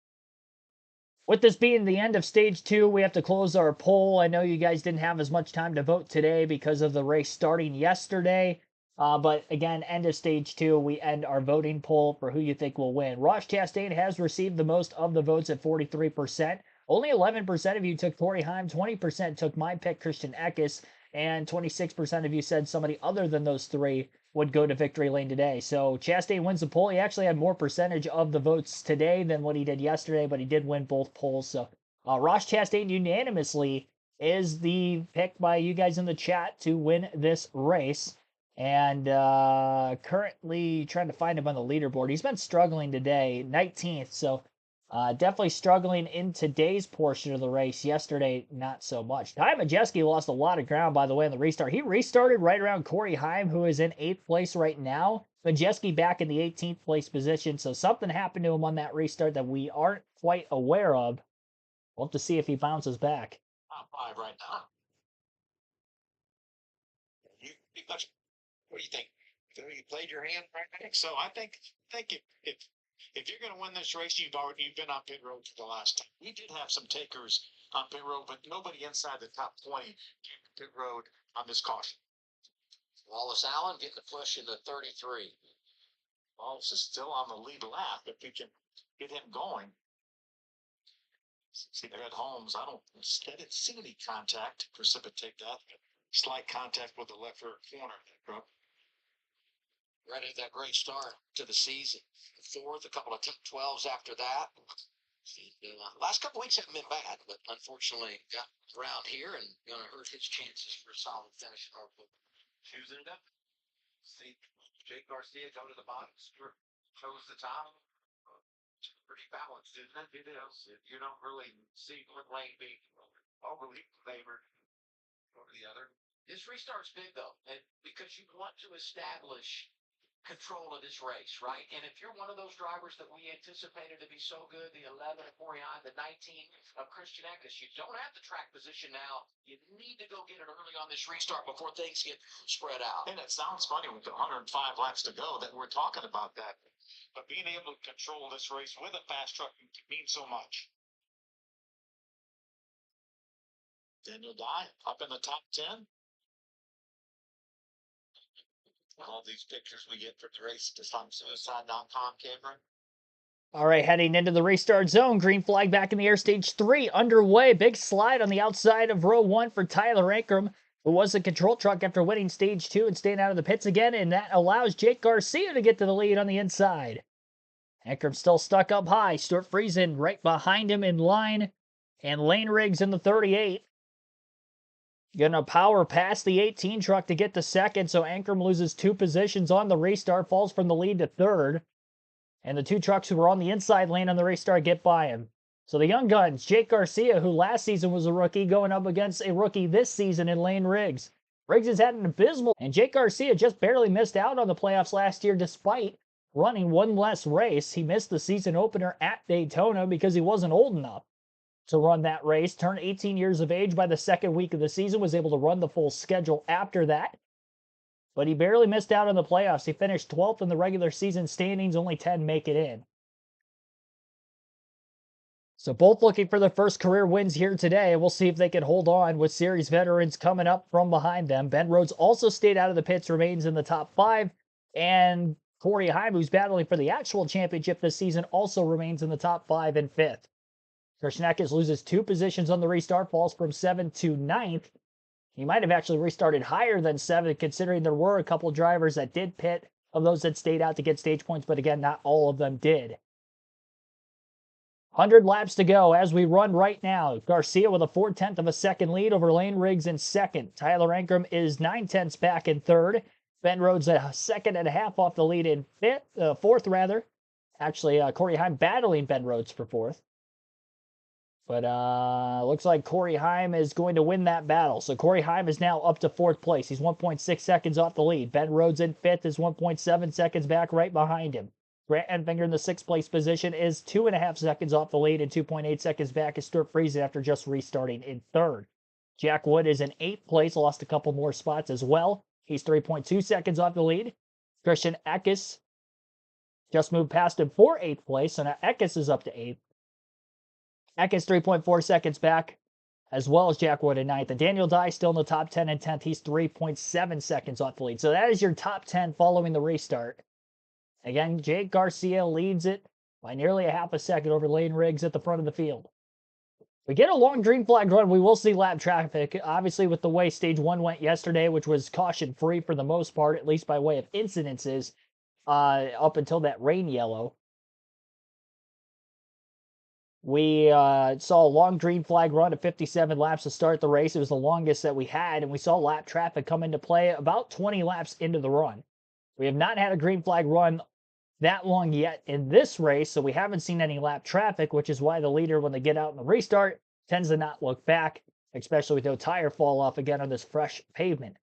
With this being the end of stage 2, we have to close our poll. I know you guys didn't have as much time to vote today because of the race starting yesterday. But again, end of stage 2, we end our voting poll for who you think will win. Ross Chastain has received the most of the votes at 43%. Only 11% of you took Cory Heim, 20% took my pick, Christian Eckes, and 26% of you said somebody other than those three would go to victory lane today. So Chastain wins the poll. He actually had more percentage of the votes today than what he did yesterday, but he did win both polls. So Ross Chastain unanimously is the pick by you guys in the chat to win this race. And currently trying to find him on the leaderboard. He's been struggling today, 19th. So definitely struggling in today's portion of the race. Yesterday, not so much. Ty Majeski lost a lot of ground, by the way, in the restart. He restarted right around Cory Heim, who is in 8th place right now. Majeski back in the 18th place position. So something happened to him on that restart that we aren't quite aware of. We'll have to see if he bounces back. Top 5 right now. You got What do you think? You played your hand right now? So I think if you're going to win this race, you've been on pit road for the last time. We did have some takers on pit road, but nobody inside the top 20 pit road on this caution. Wallace Allen getting the push into 33. Wallace is still on the lead lap. If we can get him going. See, there at Holmes. I didn't see any contact to precipitate that. Slight contact with the left rear corner. Right at that great start to the season. Fourth, a couple of top 12s after that. Last couple weeks haven't been bad, but unfortunately got around here and going to hurt his chances for a solid finish in our book. Choosing it up. See Jake Garcia go to the bottom. Stuart chose the top. Pretty balanced, isn't it? It is. You don't really see one lane being overly favored over the other. This restart's big, though, because you want to establish control of this race, right? And if you're one of those drivers that we anticipated to be so good, the 11 of Cory Heim, the 19 of Christian Eckes, you don't have the track position now. You need to go get it early on this restart before things get spread out. And it sounds funny with the 105 laps to go that we're talking about that. But being able to control this race with a fast truck means so much. Daniel Dye up in the top 10. All these pictures we get for the race to StopSuicide.com, Cameron. All right, heading into the restart zone. Green flag back in the air. Stage 3 underway. Big slide on the outside of row 1 for Tyler Ankrum, who was the control truck after winning stage 2 and staying out of the pits again, and that allows Jake Garcia to get to the lead on the inside. Ankrum still stuck up high. Stuart Friesen right behind him in line, and Lane Riggs in the 38. Gonna power past the 18 truck to get to second, so Ankrum loses 2 positions on the restart, falls from the lead to third. And the 2 trucks who were on the inside lane on the restart get by him. So the young guns, Jake Garcia, who last season was a rookie, going up against a rookie this season in Lane Riggs. Riggs has had an abysmal, and Jake Garcia just barely missed out on the playoffs last year despite running 1 less race. He missed the season opener at Daytona because he wasn't old enough to run that race. Turned 18 years of age by the second week of the season, was able to run the full schedule after that. But he barely missed out on the playoffs. He finished 12th in the regular season standings, only 10 make it in. So both looking for their first career wins here today. We'll see if they can hold on with series veterans coming up from behind them. Ben Rhodes also stayed out of the pits, remains in the top 5. And Cory Heim, who's battling for the actual championship this season, also remains in the top 5 and 5th. Christian Eckes loses 2 positions on the restart, falls from 7th to 9th. He might have actually restarted higher than 7th, considering there were a couple drivers that did pit of those that stayed out to get stage points, but again, not all of them did. 100 laps to go as we run right now. Garcia with a 4/10 of a second lead over Lane Riggs in second. Tyler Ankrum is 9/10 back in third. Ben Rhodes a second and a half off the lead in fourth. Actually, Cory Heim battling Ben Rhodes for fourth. But looks like Cory Heim is going to win that battle. So Cory Heim is now up to 4th place. He's 1.6 seconds off the lead. Ben Rhodes in 5th is 1.7 seconds back right behind him. Grant Enfinger in the 6th place position is 2.5 seconds off the lead and 2.8 seconds back is Stuart Friesen after just restarting in 3rd. Jack Wood is in 8th place, lost a couple more spots as well. He's 3.2 seconds off the lead. Christian Eckes just moved past him for 8th place, so now Eckes is up to 8th. Eckes 3.4 seconds back, as well as Jack Wood in 9th. And Daniel Dye still in the top 10 and 10th. He's 3.7 seconds off the lead. So that is your top 10 following the restart. Again, Jake Garcia leads it by nearly a half a second over Lane Riggs at the front of the field. We get a long green flag run, we will see lap traffic. Obviously, with the way stage 1 went yesterday, which was caution-free for the most part, at least by way of incidences, up until that rain yellow. We saw a long green flag run of 57 laps to start the race. It was the longest that we had, and we saw lap traffic come into play about 20 laps into the run. We have not had a green flag run that long yet in this race, so we haven't seen any lap traffic, which is why the leader, when they get out in the restart, tends to not look back, especially with no tire fall off again on this fresh pavement.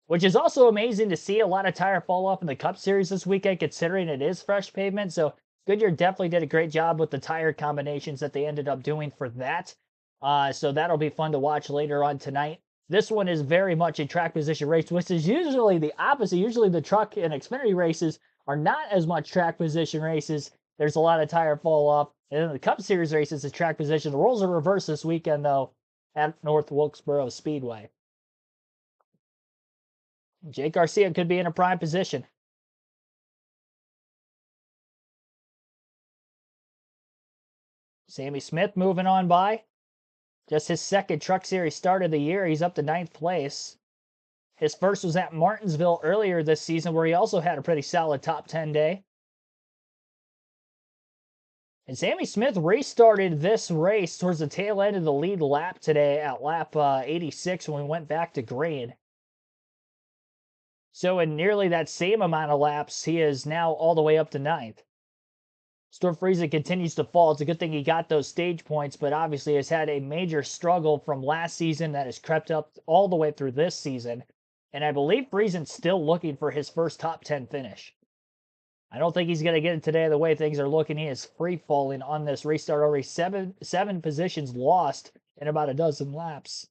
Which is also amazing to see a lot of tire fall off in the Cup Series this weekend, considering it is fresh pavement. So Goodyear definitely did a great job with the tire combinations that they ended up doing for that. So that'll be fun to watch later on tonight. This one is very much a track position race, which is usually the opposite. Usually the truck and Xfinity races are not as much track position races. There's a lot of tire fall off. And then the Cup Series races is track position. The roles are reversed this weekend, though, at North Wilkesboro Speedway. Jake Garcia could be in a prime position. Sammy Smith moving on by. Just his 2nd Truck Series start of the year. He's up to 9th place. His first was at Martinsville earlier this season, where he also had a pretty solid top 10 day. And Sammy Smith restarted this race towards the tail end of the lead lap today at lap 86 when we went back to green. So in nearly that same amount of laps, he is now all the way up to 9th. Stuart Friesen continues to fall. It's a good thing he got those stage points, but obviously has had a major struggle from last season that has crept up all the way through this season. And I believe Friesen's still looking for his first top 10 finish. I don't think he's going to get it today the way things are looking. He is free-falling on this restart. Already seven positions lost in about a dozen laps.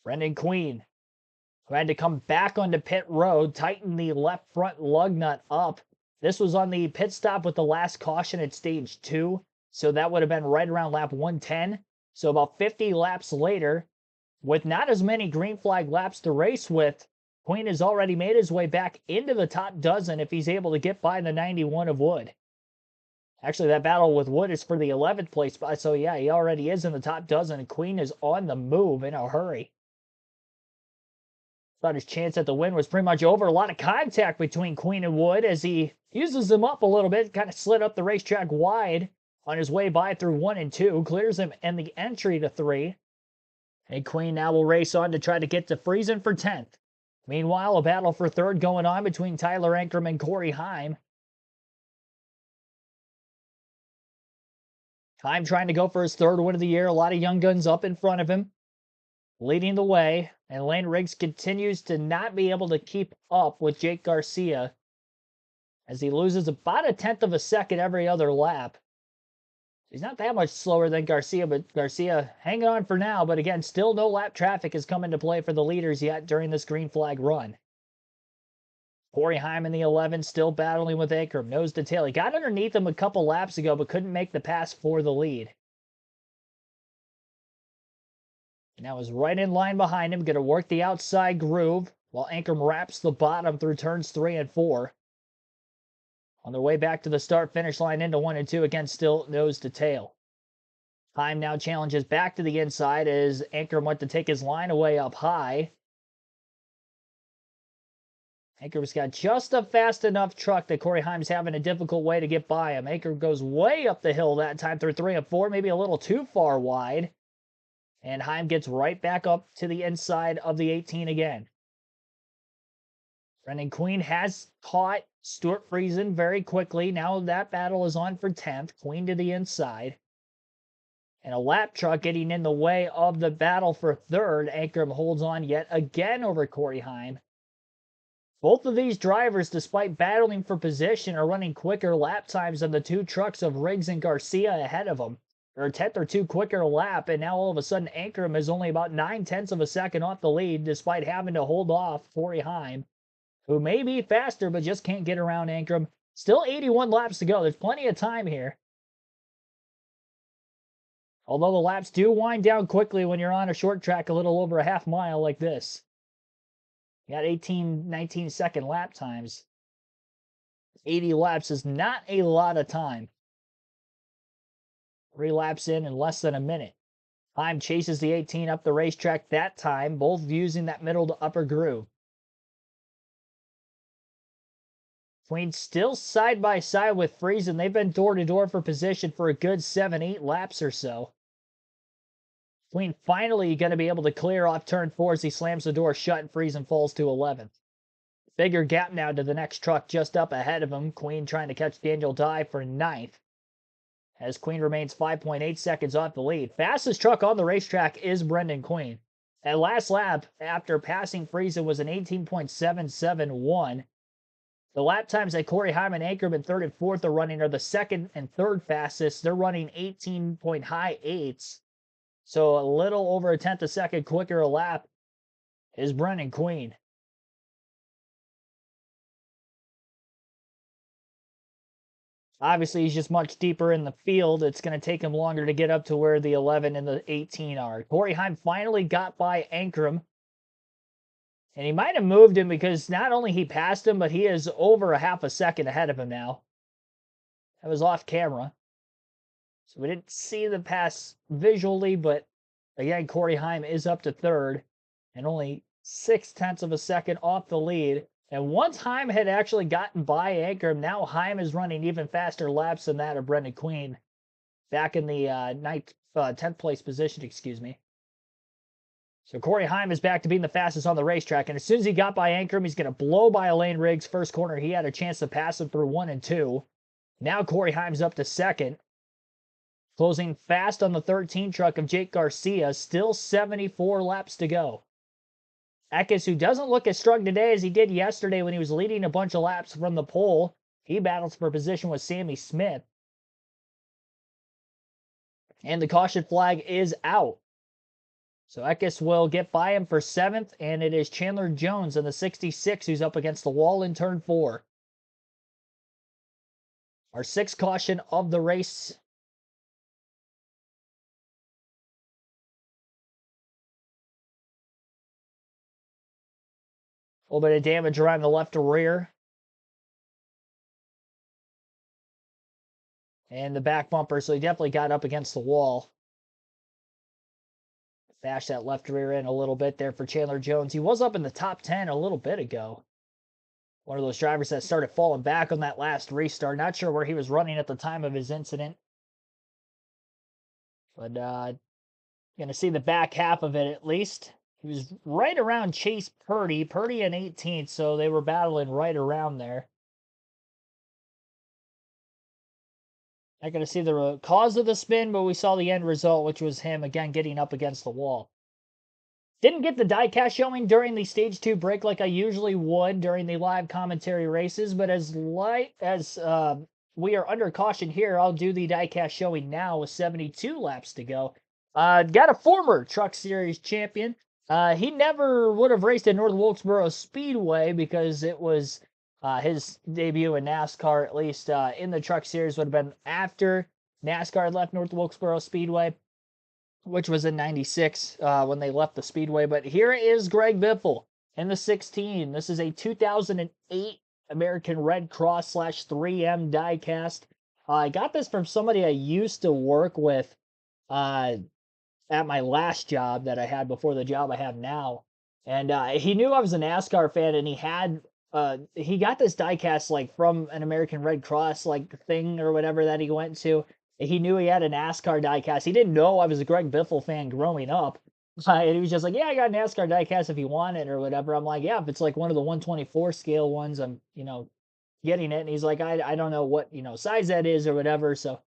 Brendan Queen, who had to come back onto pit road, tighten the left front lug nut up. This was on the pit stop with the last caution at stage 2, so that would have been right around lap 110. So about 50 laps later, with not as many green flag laps to race with, Queen has already made his way back into the top dozen if he's able to get by the 91 of Wood. Actually, that battle with Wood is for the 11th place spot, so yeah, he already is in the top dozen, and Queen is on the move in a hurry. Thought his chance at the win was pretty much over. A lot of contact between Queen and Wood as he uses him up a little bit, kind of slid up the racetrack wide on his way by through 1 and 2, clears him in the entry to 3. And Queen now will race on to try to get to Friesen for 10th. Meanwhile, a battle for 3rd going on between Tyler Ankrum and Cory Heim. Heim trying to go for his 3rd win of the year. A lot of young guns up in front of him, leading the way. And Lane Riggs continues to not be able to keep up with Jake Garcia as he loses about 1/10 of a second every other lap. He's not that much slower than Garcia, but Garcia hanging on for now. But again, still no lap traffic has come into play for the leaders yet during this green flag run. Cory Heim in the 11 still battling with Ankrum, nose to tail. He got underneath him a couple laps ago, but couldn't make the pass for the lead. Now is right in line behind him, going to work the outside groove while Ankrum wraps the bottom through turns 3 and 4. On their way back to the start-finish line into 1 and 2, again, still nose to tail. Heim now challenges back to the inside as Ankrum went to take his line away up high. Ankrum's got just a fast enough truck that Cory Heim's having a difficult way to get by him. Ankrum goes way up the hill that time through 3 and 4, maybe a little too far wide. And Heim gets right back up to the inside of the 18 again. Brendan Queen has caught Stuart Friesen very quickly. Now that battle is on for 10th. Queen to the inside. And a lap truck getting in the way of the battle for 3rd. Ankrum holds on yet again over Cory Heim. Both of these drivers, despite battling for position, are running quicker lap times than the 2 trucks of Riggs and Garcia ahead of them. Or a 10th or 2 quicker lap, and now all of a sudden Ankrum is only about 9/10 of a second off the lead, despite having to hold off Cory Heim, who may be faster, but just can't get around Ankrum. Still 81 laps to go. There's plenty of time here. Although the laps do wind down quickly when you're on a short track a little over a half mile like this. You got 18, 19-second lap times. 80 laps is not a lot of time. 3 laps in less than a minute. Heim chases the 18 up the racetrack that time, both using that middle to upper groove. Queen still side by side with Friesen. They've been door to door for position for a good 7-8 laps or so. Queen finally going to be able to clear off turn 4 as he slams the door shut and Friesen falls to 11th. Bigger gap now to the next truck just up ahead of him. Queen trying to catch Daniel Dye for 9th. As Queen remains 5.8 seconds off the lead. Fastest truck on the racetrack is Brendan Queen. At last lap, after passing Friesen, was an 18.771. The lap times that Cory Heim and Ankrum in 3rd and 4th are running are the 2nd and 3rd fastest. They're running 18.high-8s. So a little over a 10th a second quicker a lap is Brendan Queen. Obviously, he's just much deeper in the field. It's going to take him longer to get up to where the 11 and the 18 are. Cory Heim finally got by Ankrum. And he might have moved him because not only he passed him, but he is over a half a second ahead of him now. That was off camera. So we didn't see the pass visually, but again, Cory Heim is up to 3rd and only 0.6 of a second off the lead. And once Heim had actually gotten by Ankrum, now Heim is running even faster laps than that of Brendan Queen back in the 10th place position, excuse me. So Cory Heim is back to being the fastest on the racetrack. And as soon as he got by Ankrum, he's going to blow by Lane Riggs. First corner, he had a chance to pass him through 1 and 2. Now Cory Heim's up to 2nd. Closing fast on the 13 truck of Jake Garcia. Still 74 laps to go. Eckes, who doesn't look as strong today as he did yesterday when he was leading a bunch of laps from the pole. He battles for position with Sammy Smith. And the caution flag is out. So Eckes will get by him for 7th, and it is Chandler Jones in the 66 who's up against the wall in turn 4. Our 6th caution of the race. little bit of damage around the left rear. And the back bumper, so he definitely got up against the wall. Bashed that left rear end a little bit there for Chandler Jones. He was up in the top 10 a little bit ago. One of those drivers that started falling back on that last restart. Not sure where he was running at the time of his incident. But going to see the back half of it at least. He was right around Chase Purdy. Purdy in 18th, so they were battling right around there. Not going to see the cause of the spin, but we saw the end result, which was him, again, getting up against the wall. Didn't get the diecast showing during the Stage 2 break like I usually would during the live commentary races, but as we are under caution here, I'll do the diecast showing now with 72 laps to go. Got a former Truck Series champion. He never would have raced at North Wilkesboro Speedway because it was his debut in NASCAR, at least in the Truck Series, would have been after NASCAR left North Wilkesboro Speedway, which was in 96 when they left the Speedway. But here is Greg Biffle in the 16. This is a 2008 American Red Cross / 3M diecast. I got this from somebody I used to work with at my last job that I had before the job I have now. And he knew I was a NASCAR fan, and he got this diecast like from an American Red Cross like thing or whatever that he went to. He knew he had a NASCAR diecast. He didn't know I was a Greg Biffle fan growing up. And he was just like, yeah, I got a NASCAR diecast if you want it or whatever. I'm like, yeah, if it's like one of the 124 scale ones, I'm, getting it. And he's like, I don't know what, size that is or whatever. So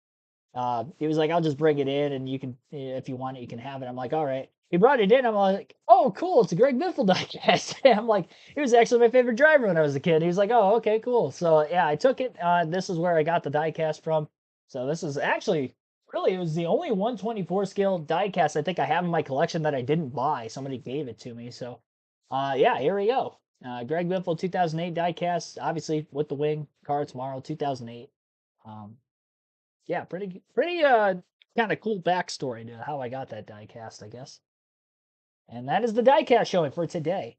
he was like, I'll just bring it in and you can, if you want it, you can have it. I'm like, all right. He brought it in. I'm like, oh, cool. It's a Greg Biffle diecast. I'm like, he was actually my favorite driver when I was a kid. He was like, oh, okay, cool. So yeah, I took it. This is where I got the diecast from. So this is actually, really, it was the only 124 scale diecast I think I have in my collection that I didn't buy. Somebody gave it to me. So yeah, here we go. Greg Biffle 2008 diecast, obviously with the wing car tomorrow, 2008. Yeah, pretty kind of cool backstory to how I got that diecast, I guess. And that is the diecast showing for today.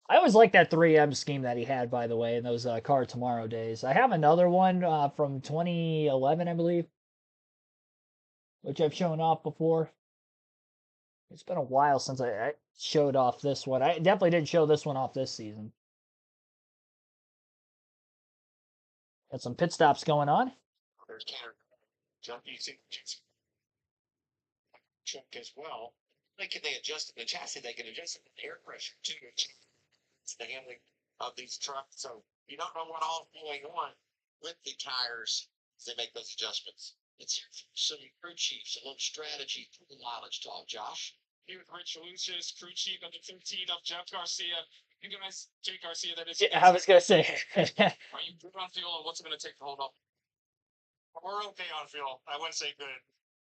I always like that 3M scheme that he had, by the way, in those Car Tomorrow days. I have another one from 2011, I believe, which I've shown off before. It's been a while since I showed off this one. I definitely didn't show this one off this season. Got some pit stops going on. There's Tanner jump using truck as well. They adjust the chassis, they can adjust the air pressure too. It's the handling of these trucks. So you don't know what all is going on with the tires as they make those adjustments. Let's hear from some crew chiefs, a little strategy through the mileage talk, Josh. Here with Rich Lucius, crew chief of the 13 of Jeff Garcia. You guys, Jake Garcia, that is. Yeah, I was going to say. Are you good on fuel, and what's it going to take to hold up? We're okay on fuel. I wouldn't say good,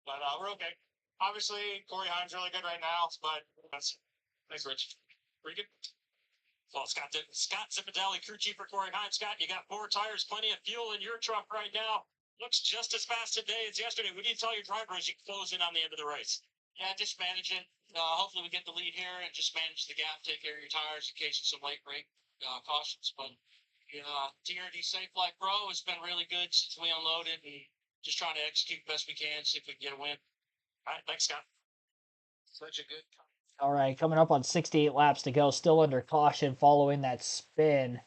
but we're okay. Obviously, Cory Heim's really good right now, but Thanks, Rich. pretty good. Well, Scott Zipadelli, crew chief for Cory Heim. Scott, you got 4 tires, plenty of fuel in your truck right now. Looks just as fast today as yesterday. What do you tell your driver as you close in on the end of the race? Yeah, just manage it. Hopefully we get the lead here and just manage the gap, take care of your tires in case of some late break cautions. But TRD Safe Flight Pro has been really good since we unloaded and just trying to execute best we can, see if we can get a win. All right, thanks, Scott. Such a good. All right, coming up on 68 laps to go, still under caution following that spin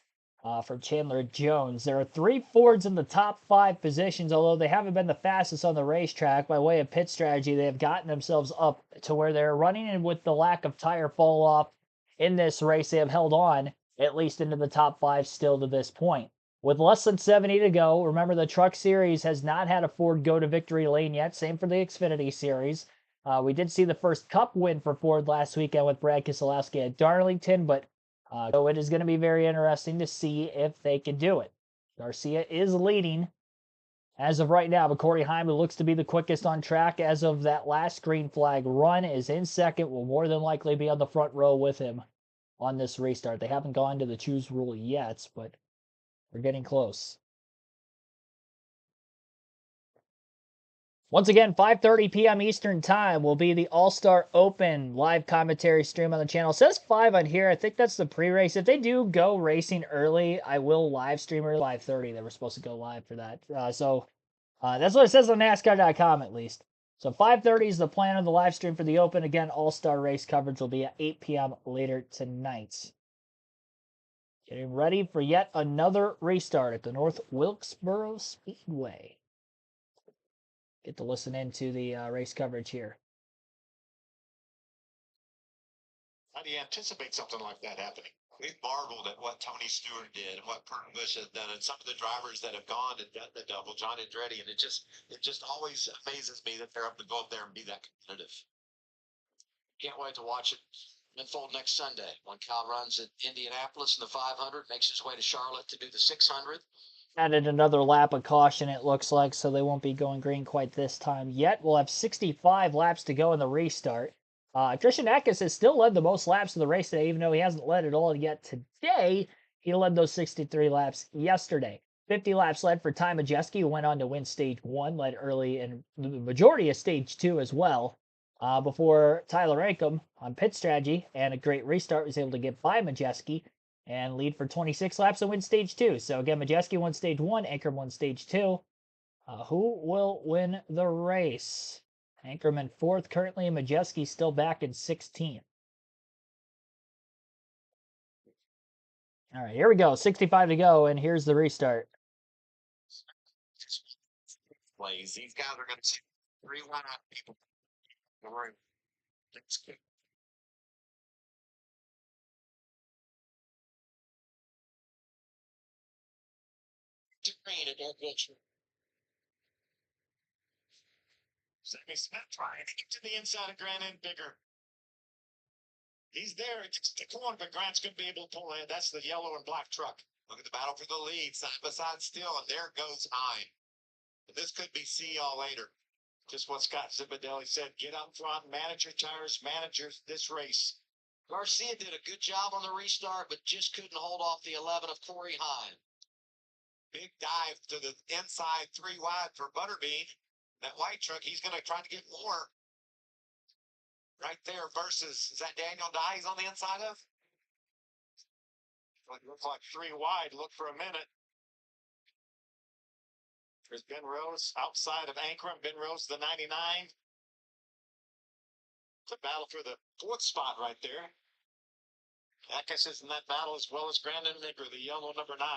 from Chandler Jones. There are 3 Fords in the top 5 positions, although they haven't been the fastest on the racetrack. By way of pit strategy, they have gotten themselves up to where they're running, and with the lack of tire fall off in this race, they have held on at least into the top 5 still to this point. With less than 70 to go, remember the Truck Series has not had a Ford go to victory lane yet. Same for the Xfinity Series. We did see the first Cup win for Ford last weekend with Brad Keselowski at Darlington, but so it is going to be very interesting to see if they can do it. Garcia is leading as of right now, but Cory Heim, who looks to be the quickest on track as of that last green flag run, is in second, will more than likely be on the front row with him on this restart. They haven't gone to the choose rule yet, but we're getting close. Once again, 5:30 p.m. Eastern Time will be the All-Star Open live commentary stream on the channel. It says 5 on here. I think that's the pre-race. If they do go racing early, I will live stream early. 5:30, they were supposed to go live for that. That's what it says on NASCAR.com at least. So 5:30 is the plan of the live stream for the Open. Again, All-Star race coverage will be at 8 p.m. later tonight. Getting ready for yet another restart at the North Wilkesboro Speedway. Get to listen into the race coverage here. How do you anticipate something like that happening? We've marveled at what Tony Stewart did and what Kurt Busch has done, and some of the drivers that have gone and done the double, John Andretti, and it just always amazes me that they're able to go up there and be that competitive. Can't wait to watch it unfold next Sunday when Kyle runs at Indianapolis in the 500, makes his way to Charlotte to do the 600. Added another lap of caution, it looks like, so they won't be going green quite this time yet. We'll have 65 laps to go in the restart. Tristan Eckes has still led the most laps of the race today, even though he hasn't led it all yet today. He led those 63 laps yesterday. 50 laps led for Ty Majeski, who went on to win Stage 1, led early in the majority of Stage 2 as well. Before Tyler Ankrum on pit strategy and a great restart was able to get by Majeski and lead for 26 laps and win Stage 2. So again, Majeski won Stage 1, Ankrum won Stage 2. Who will win the race? Ankrum in 4th currently, and Majeski still back in 16th. All right, here we go. 65 to go, and here's the restart. Plays. These guys are going to see 3 wide people. That's good. Green at North Wilkesboro. Sammy Smith trying to get to the inside of Grant and bigger. He's there. It's the corner, but Grant's going to be able to pull in. That's the yellow and black truck. Look at the battle for the lead, side by side still, and there goes Heim. This could be see y'all later. Just what Scott Zipadelli said. Get out front, manage your tires, manage this race. Garcia did a good job on the restart, but just couldn't hold off the 11 of Cory Heim. Big dive to the inside 3 wide for Butterbean. That white truck, he's going to try to get more. Right there versus, is that Daniel Dye he's on the inside of? It looks like 3 wide. Look for a minute. There's Ben Rose outside of Ankrum. Ben Rose, the 99. It's a battle for the 4th spot right there. Eckes is in that battle as well as Brandon Nigger, the yellow number 9.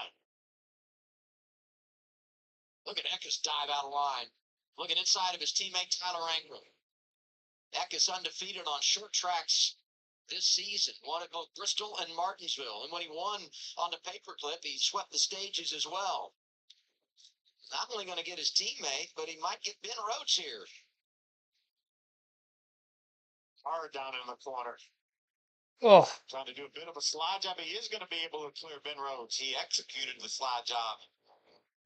Look at Eckes dive out of line. Looking inside of his teammate Tyler Ankrum. Eckes undefeated on short tracks this season. Won at both Bristol and Martinsville. And when he won on the paperclip, he swept the stages as well. Not only going to get his teammate, but he might get Ben Rhodes here. Hard down in the corner. Oh, Trying to do a bit of a slide job. He is going to be able to clear Ben Rhodes. He executed the slide job.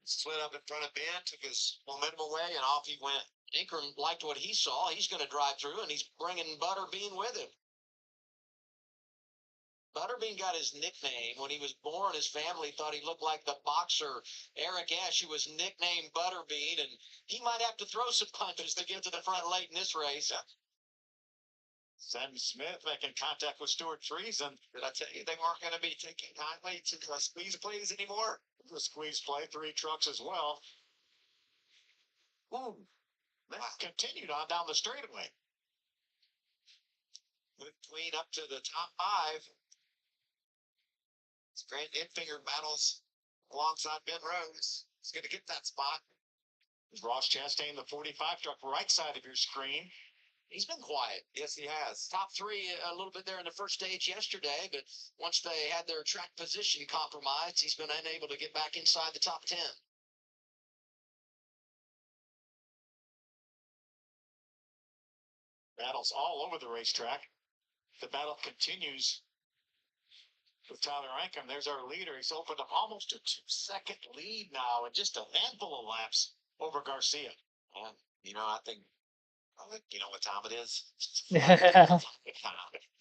Slid up in front of Ben, took his momentum away, and off he went. Ankrum liked what he saw. He's going to drive through, and he's bringing Butterbean with him. Butterbean got his nickname when he was born. His family thought he looked like the boxer Eric Ashe, who was nicknamed Butterbean, and he might have to throw some punches to get to the front late in this race. Sammy Smith making contact with Stuart Friesen. Did I tell you they weren't going to be taking kindly to the squeeze plays anymore? The squeeze play, 3 trucks as well. Ooh, that continued on down the straightaway. Between up to the top 5. It's Grant Enfinger battles alongside Ben Rose. He's going to get that spot. Ross Chastain, the 45 truck, right side of your screen. He's been quiet. Yes, he has. Top 3 a little bit there in the first stage yesterday, but once they had their track position compromised, he's been unable to get back inside the top 10. Battles all over the racetrack. The battle continues with Tyler Ankrum. There's our leader. He's opened up almost a 2-second lead now in just a handful of laps over Garcia. And, I think, you know what time it is? yeah.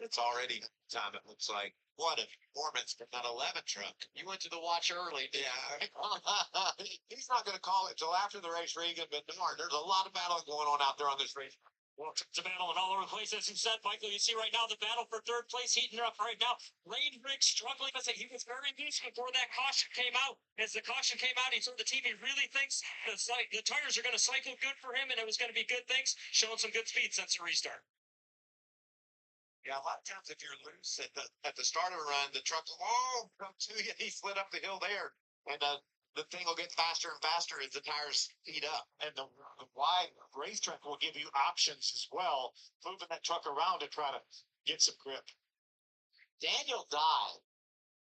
It's already time, it looks like. What a performance from that 11 truck. You went to the watch early, didn't you? Yeah. He's not going to call it till after the race, Regan, but darn, there's a lot of battling going on out there on this race. Well, it's a battle in all over the place, as you said, Michael. You see right now the battle for third place heating up right now. Lane Rick struggling. I said he was very loose before that caution came out. As the caution came out, he told the team he really thinks the tires are going to cycle good for him, and it was going to be good things, showing some good speed since the restart. Yeah, a lot of times if you're loose at the start of a run, the truck will come to you. He slid up the hill there, and the thing will get faster and faster as the tires heat up. And the wide racetrack will give you options as well, moving that truck around to try to get some grip. Daniel Dye,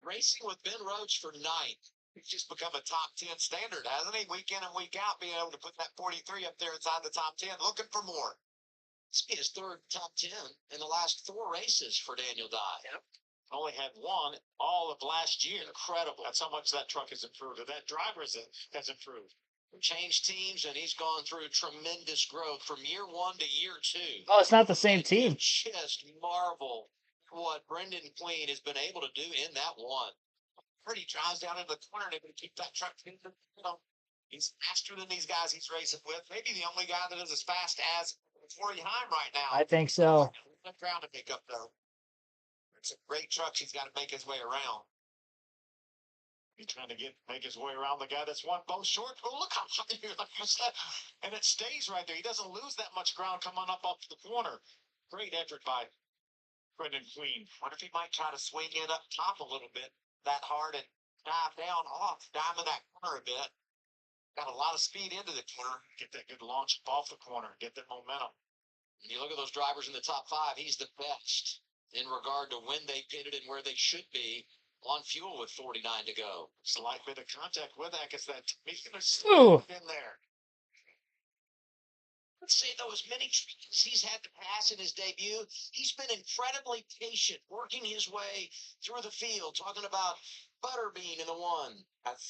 racing with Ben Roach for ninth. He's just become a top 10 standard, hasn't he? Week in and week out, being able to put that 43 up there inside the top 10, looking for more. This will be his third top 10 in the last 4 races for Daniel Dye. Yep. Only had one all of last year. Incredible. That's how much that truck has improved, or that driver has improved. Changed teams, and he's gone through tremendous growth from year 1 to year 2. Oh, it's not the same team. Just marvel what Brendan Queen has been able to do in that one. He drives down into the corner and able to keep that truck. He's faster than these guys he's racing with. Maybe the only guy that is as fast as Cory Heim right now. I think so. Ground to pick up though. It's a great truck. He's got to make his way around. He's trying to make his way around the guy that's won both short. Oh, look how high you like you said. And it stays right there. He doesn't lose that much ground coming up the corner. Great effort by Brendan Queen. Wonder if he might try to swing it up top a little bit that hard and dive down off, dive in that corner a bit. Got a lot of speed into the corner. Get that good launch off the corner. Get that momentum. You look at those drivers in the top 5, he's the best in regard to when they pitted and where they should be on fuel with 49 to go. Slight bit of contact with that, because that he's going to Ooh. slip in there. Let's say, though, as many tricks he's had to pass in his debut, he's been incredibly patient, working his way through the field, talking about Butterbean in the 1.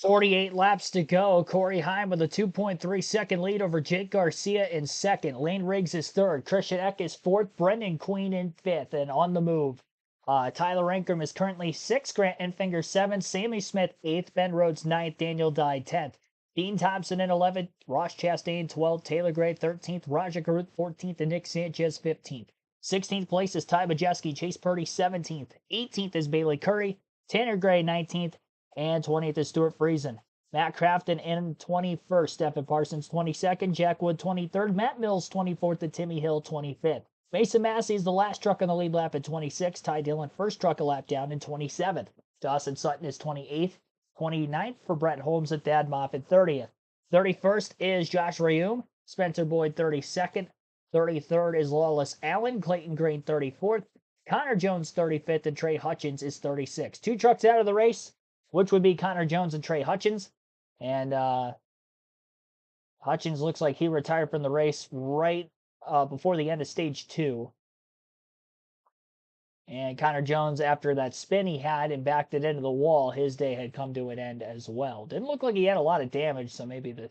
48 laps to go. Cory Heim with a 2.3 second lead over Jake Garcia in second. Lane Riggs is third. Christian Eck is fourth. Brendan Queen in fifth. And on the move, Tyler Ankrum is currently sixth. Grant Enfinger seventh. Sammy Smith eighth. Ben Rhodes ninth. Daniel Dye 10th. Dean Thompson in 11th. Ross Chastain 12th. Taylor Gray 13th. Roger Caruth 14th. And Nick Sanchez 15th. 16th place is Ty Majeski. Chase Purdy 17th. 18th is Bailey Curry. Tanner Gray 19th. And 20th is Stuart Friesen. Matt Crafton in 21st. Stephen Parsons 22nd. Jack Wood 23rd. Matt Mills 24th. And Timmy Hill 25th. Mason Massey is the last truck on the lead lap at 26th. Ty Dillon first truck a lap down in 27th. Dawson Sutton is 28th. 29th for Brett Holmes at Thad Moffitt 30th. 31st is Josh Rayum. Spencer Boyd 32nd. 33rd is Lawless Allen. Clayton Green 34th. Connor Jones 35th. And Trey Hutchins is 36th. 2 trucks out of the race, which would be Connor Jones and Trey Hutchins. And Hutchins looks like he retired from the race right before the end of stage 2. And Connor Jones, after that spin he had and backed it into the wall, his day had come to an end as well. Didn't look like he had a lot of damage, so maybe the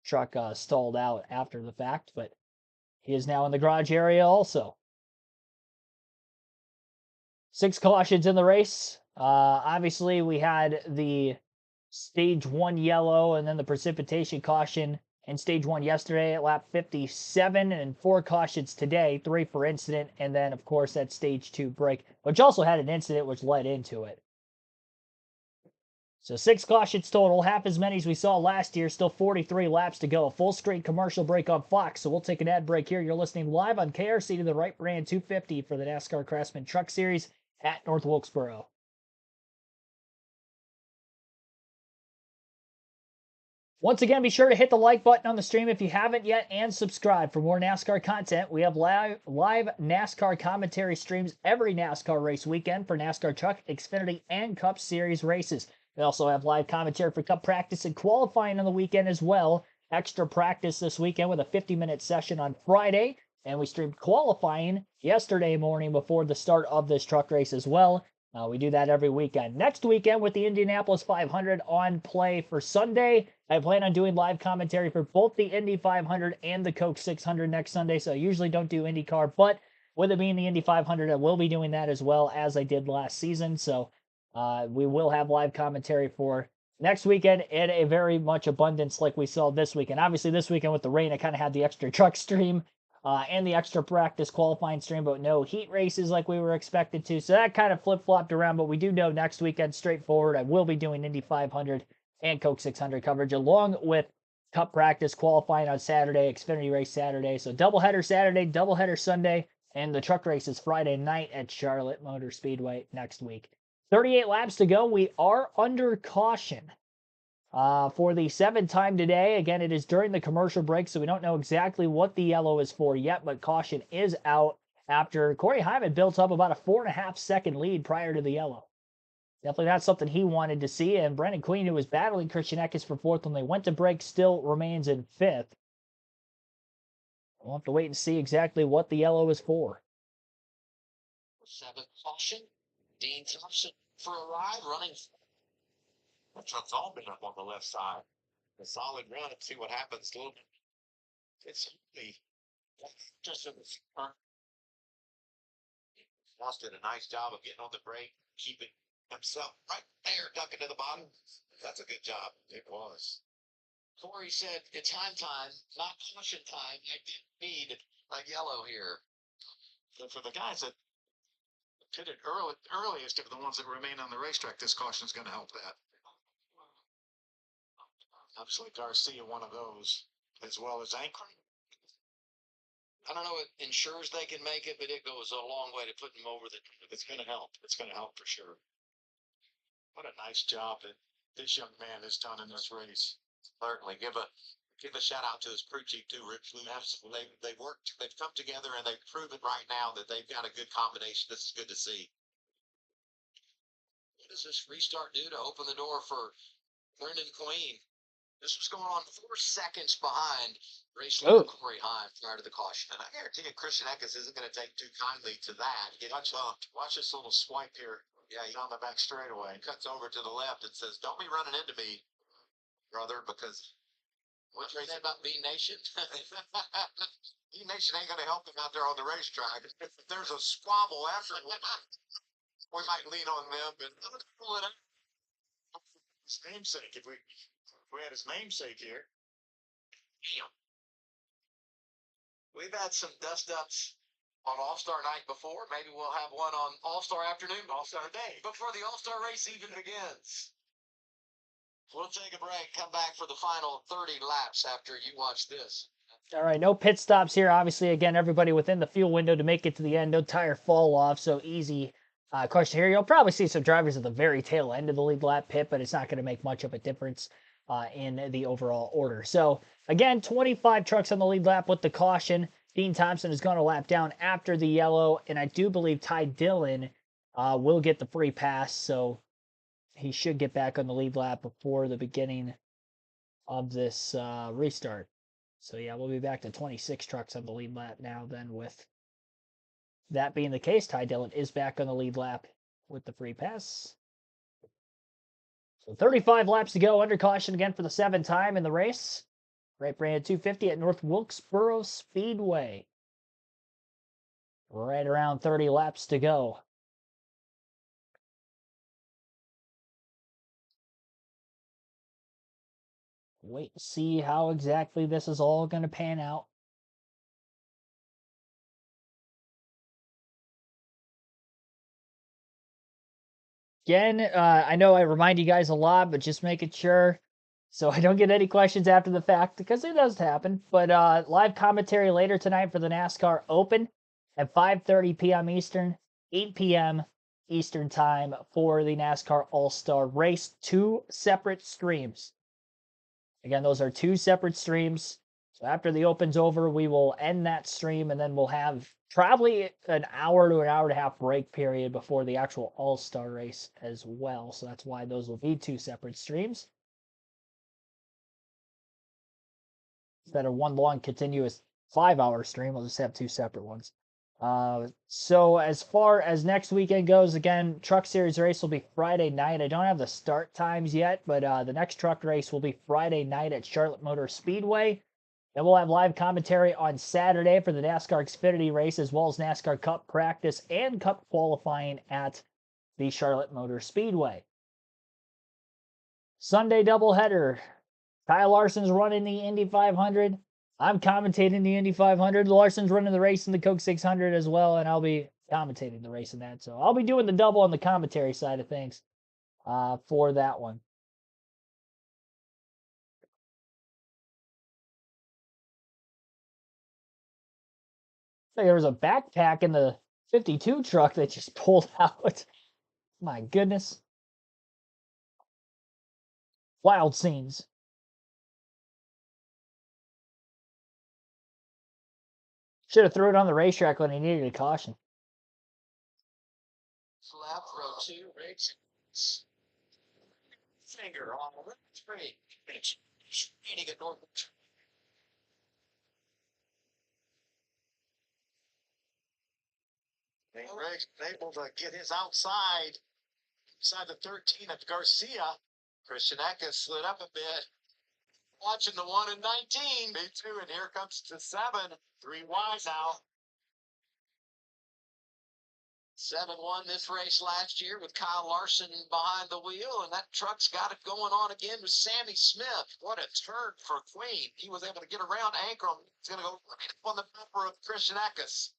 truck stalled out after the fact, but he is now in the garage area also. 6 cautions in the race. Obviously, we had the stage 1 yellow and then the precipitation caution in stage 1 yesterday at lap 57, and 4 cautions today, 3 for incident, and then, of course, that stage 2 break, which also had an incident which led into it. So 6 cautions total, half as many as we saw last year, still 43 laps to go. A full screen commercial break on Fox, so we'll take an ad break here. You're listening live on KRC to the Wright Brand 250 for the NASCAR Craftsman Truck Series at North Wilkesboro. Once again, be sure to hit the like button on the stream if you haven't yet, and subscribe for more NASCAR content. We have live NASCAR commentary streams every NASCAR race weekend for NASCAR Truck, Xfinity, and Cup Series races. We also have live commentary for Cup practice and qualifying on the weekend as well. Extra practice this weekend with a 50-minute session on Friday, and we streamed qualifying yesterday morning before the start of this truck race as well. We do that every weekend. Next weekend with the Indianapolis 500 on play for Sunday. I plan on doing live commentary for both the Indy 500 and the Coke 600 next Sunday, so I usually don't do IndyCar, but with it being the Indy 500, I will be doing that as well as I did last season. So we will have live commentary for next weekend in a very much abundance like we saw this weekend. Obviously, this weekend with the rain, I kind of had the extra truck stream and the extra practice qualifying stream, but no heat races like we were expected to. So that kind of flip-flopped around, but we do know next weekend, straightforward, I will be doing Indy 500 and Coke 600 coverage along with Cup practice qualifying on Saturday, Xfinity race Saturday. So doubleheader Saturday, doubleheader Sunday, and the truck race is Friday night at Charlotte Motor Speedway next week. 38 laps to go. We are under caution for the 7th time today. Again, it is during the commercial break, so we don't know exactly what the yellow is for yet, but caution is out after Cory Heim had built up about a 4.5 second lead prior to the yellow. Definitely not something he wanted to see, and Brendan Queen, who was battling Christian Eckes for 4th when they went to break, still remains in 5th. We'll have to wait and see exactly what the yellow is for. 7th caution. Dean Thompson for a ride, running. The truck's all been up on the left side. A solid run and see what happens. A little bit. It's really just in the front. Moss did a nice job of getting on the brake, keeping himself right there, ducking to the bottom. That's a good job. It was. Cory said, it's time, not caution time. I didn't need a yellow here. But for the guys that pitted earliest of the ones that remain on the racetrack, this caution is going to help that. Obviously, Garcia, one of those, as well as Ankrum. I don't know, it ensures they can make it, but it goes a long way to putting them over the. It's going to help. It's going to help for sure. What a nice job that this young man has done in this race. Certainly. Give a shout out to his crew chief too, Rich Lou. They've worked, they've come together, and they've proven right now that they've got a good combination. This is good to see. What does this restart do to open the door for Brendan Queen? This was going on 4 seconds behind race leader Cory Heim prior to the caution. And I guarantee you Christian Eckes isn't going to take too kindly to that. Watch this little swipe here. Yeah, he's on the back straightaway. He cuts over to the left and says, "Don't be running into me, brother," because what you say about B Nation? B Nation ain't going to help him out there on the racetrack. If there's a squabble after, we might lean on them and pull it out. His namesake, if we had his namesake here. We've had some dust-ups on All-Star night before. Maybe we'll have one on All-Star afternoon, All-Star day, before the All-Star race even begins. We'll take a break, come back for the final 30 laps after you watch this. All right, no pit stops here. Obviously, again, everybody within the fuel window to make it to the end. No tire fall off, so easy question here. You'll probably see some drivers at the very tail end of the lead lap pit, but it's not going to make much of a difference in the overall order. So, again, 25 trucks on the lead lap with the caution. Dean Thompson is going to lap down after the yellow, and I do believe Ty Dillon will get the free pass, so he should get back on the lead lap before the beginning of this restart. So, yeah, we'll be back to 26 trucks on the lead lap now then. With that being the case, Ty Dillon is back on the lead lap with the free pass. So 35 laps to go, under caution again for the 7th time in the race. Wright branded 250 at North Wilkesboro Speedway. Right around 30 laps to go. Wait and see how exactly this is all going to pan out. Again, I know I remind you guys a lot, but just making sure so I don't get any questions after the fact, because it does happen. But live commentary later tonight for the NASCAR Open at 5:30 p.m. Eastern, 8 p.m. Eastern time for the NASCAR All-Star Race. 2 separate streams. Again, those are 2 separate streams. So after the Open's over, we will end that stream, and then we'll have probably an hour to an hour and a half break period before the actual All-Star Race as well. So that's why those will be 2 separate streams. Instead of one long continuous 5-hour stream, we'll just have 2 separate ones. So as far as next weekend goes, again, Truck Series race will be Friday night. I don't have the start times yet, but the next truck race will be Friday night at Charlotte Motor Speedway. And we'll have live commentary on Saturday for the NASCAR Xfinity race, as well as NASCAR Cup practice and Cup qualifying at the Charlotte Motor Speedway. Sunday doubleheader. Kyle Larson's running the Indy 500. I'm commentating the Indy 500. Larson's running the race in the Coke 600 as well, and I'll be commentating the race in that. So I'll be doing the double on the commentary side of things for that one. There was a backpack in the 52 truck that just pulled out. My goodness. Wild scenes. Should have threw it on the racetrack when he needed a caution. Lap row 2, race. Finger on the 3. Speeding at North. Riggs able to get his outside the 13 of Garcia. Christian Eckes slid up a bit. Watching the 1 and 19. Me too, and here comes the 7. 3 wide now. 7-1 this race last year with Kyle Larson behind the wheel, and that truck's got it going on again with Sammy Smith. What a turn for Queen. He was able to get around Ankrum. He's going to go right up on the bumper of Christian Eckes.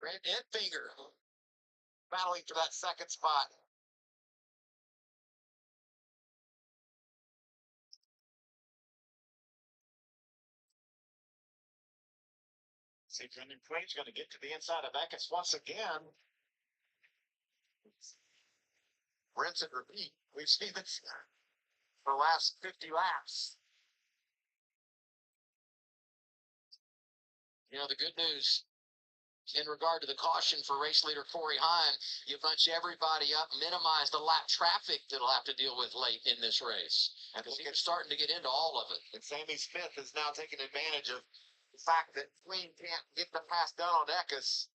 Brent Enfinger battling for that second spot. See, Brendan Quain's going to get to the inside of Eckes once again. Rinse and repeat. We've seen this for the last 50 laps. You know, the good news in regard to the caution for race leader Cory Heim, you bunch everybody up, minimize the lap traffic that he'll have to deal with late in this race. And he's starting to get into all of it. And Sammy Smith is now taking advantage of the fact that Queen can't get the pass done on Eckes.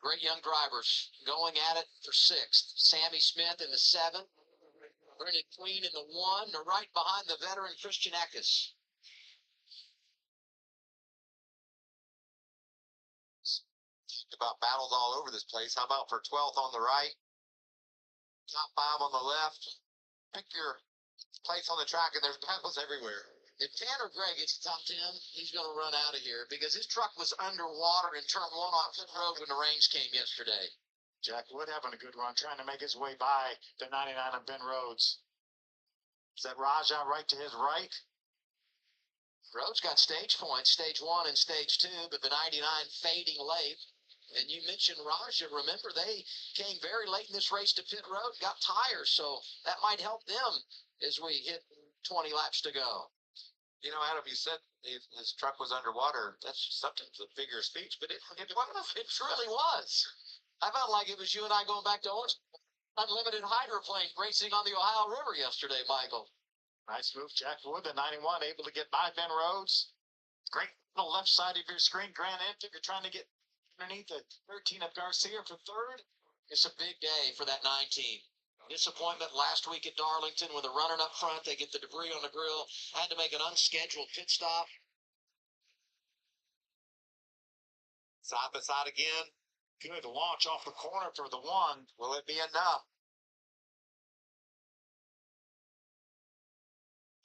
Great young drivers going at it for 6th. Sammy Smith in the 7. Brendan Queen in the 1. Right behind the veteran Christian Eckes. About battles all over this place. How about for 12th on the right? Top 5 on the left. Pick your place on the track, and there's battles everywhere. If Tanner Gray gets to top 10, he's going to run out of here because his truck was underwater in turn 1 on pit road when the rains came yesterday. Jack Wood having a good run, trying to make his way by the 99 of Ben Rhodes. Is that Raja right to his right? Rhodes got stage points, stage 1 and stage 2, but the 99 fading late. And you mentioned Raja. Remember, they came very late in this race to pit road, got tires, so that might help them as we hit 20 laps to go. You know, Adam, you said his truck was underwater. That's sometimes a figure of speech, but it truly was. I felt like it was you and I going back to Orange. Unlimited hydroplane racing on the Ohio River yesterday, Michael. Nice move, Jack Wood, the 91, able to get by Ben Rhodes. Great on the left side of your screen. Grant Enfinger trying to get underneath the 13 of Garcia for 3rd. It's a big day for that 19. Disappointment last week at Darlington with a runner up front. They get the debris on the grill. Had to make an unscheduled pit stop. Side by side again. Good launch off the corner for the 1. Will it be enough?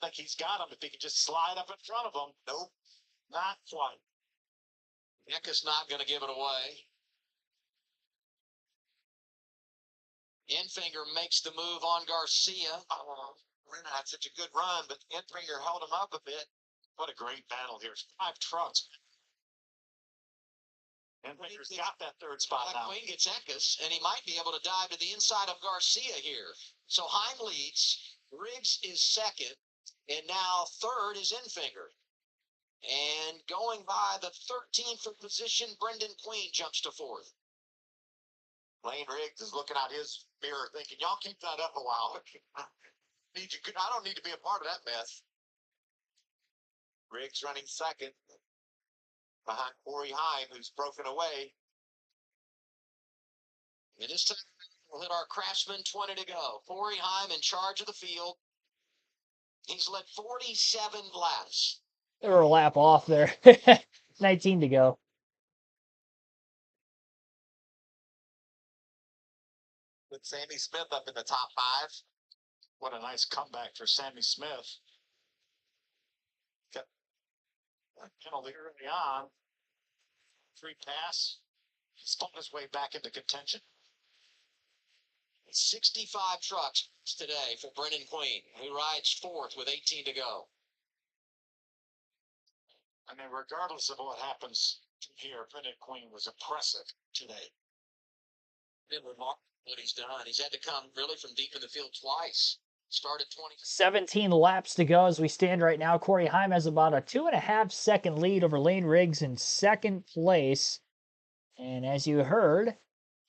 I think he's got him if he can just slide up in front of him. Nope. Not quite. Eckes not going to give it away. Enfinger makes the move on Garcia. Renner had such a good run, but Enfinger held him up a bit. What a great battle here. 5 trucks. Enfinger's got that 3rd spot now. Queen gets Eckes, and he might be able to dive to the inside of Garcia here. So Heim leads. Riggs is 2nd, and now 3rd is Enfinger. And going by the 13th position, Brendan Queen jumps to 4th. Lane Riggs is looking out his mirror thinking, y'all keep that up a while. I don't need to be a part of that mess. Riggs running 2nd behind Cory Heim, who's broken away. And this time, We'll hit our Craftsman, 20 to go. Cory Heim in charge of the field. He's led 47 laps. They were a lap off there. 19 to go. With Sammy Smith up in the top 5. What a nice comeback for Sammy Smith. Got a penalty early on. Free pass. He's fought his way back into contention. 65 trucks today for Brendan Queen, who rides 4th with 18 to go. I mean, regardless of what happens here, Brendan Queen was impressive today. Been remarkable what he's done. He's had to come really from deep in the field twice. Started 20. 17 laps to go as we stand right now. Cory Heim has about a 2.5 second lead over Lane Riggs in second place. And as you heard,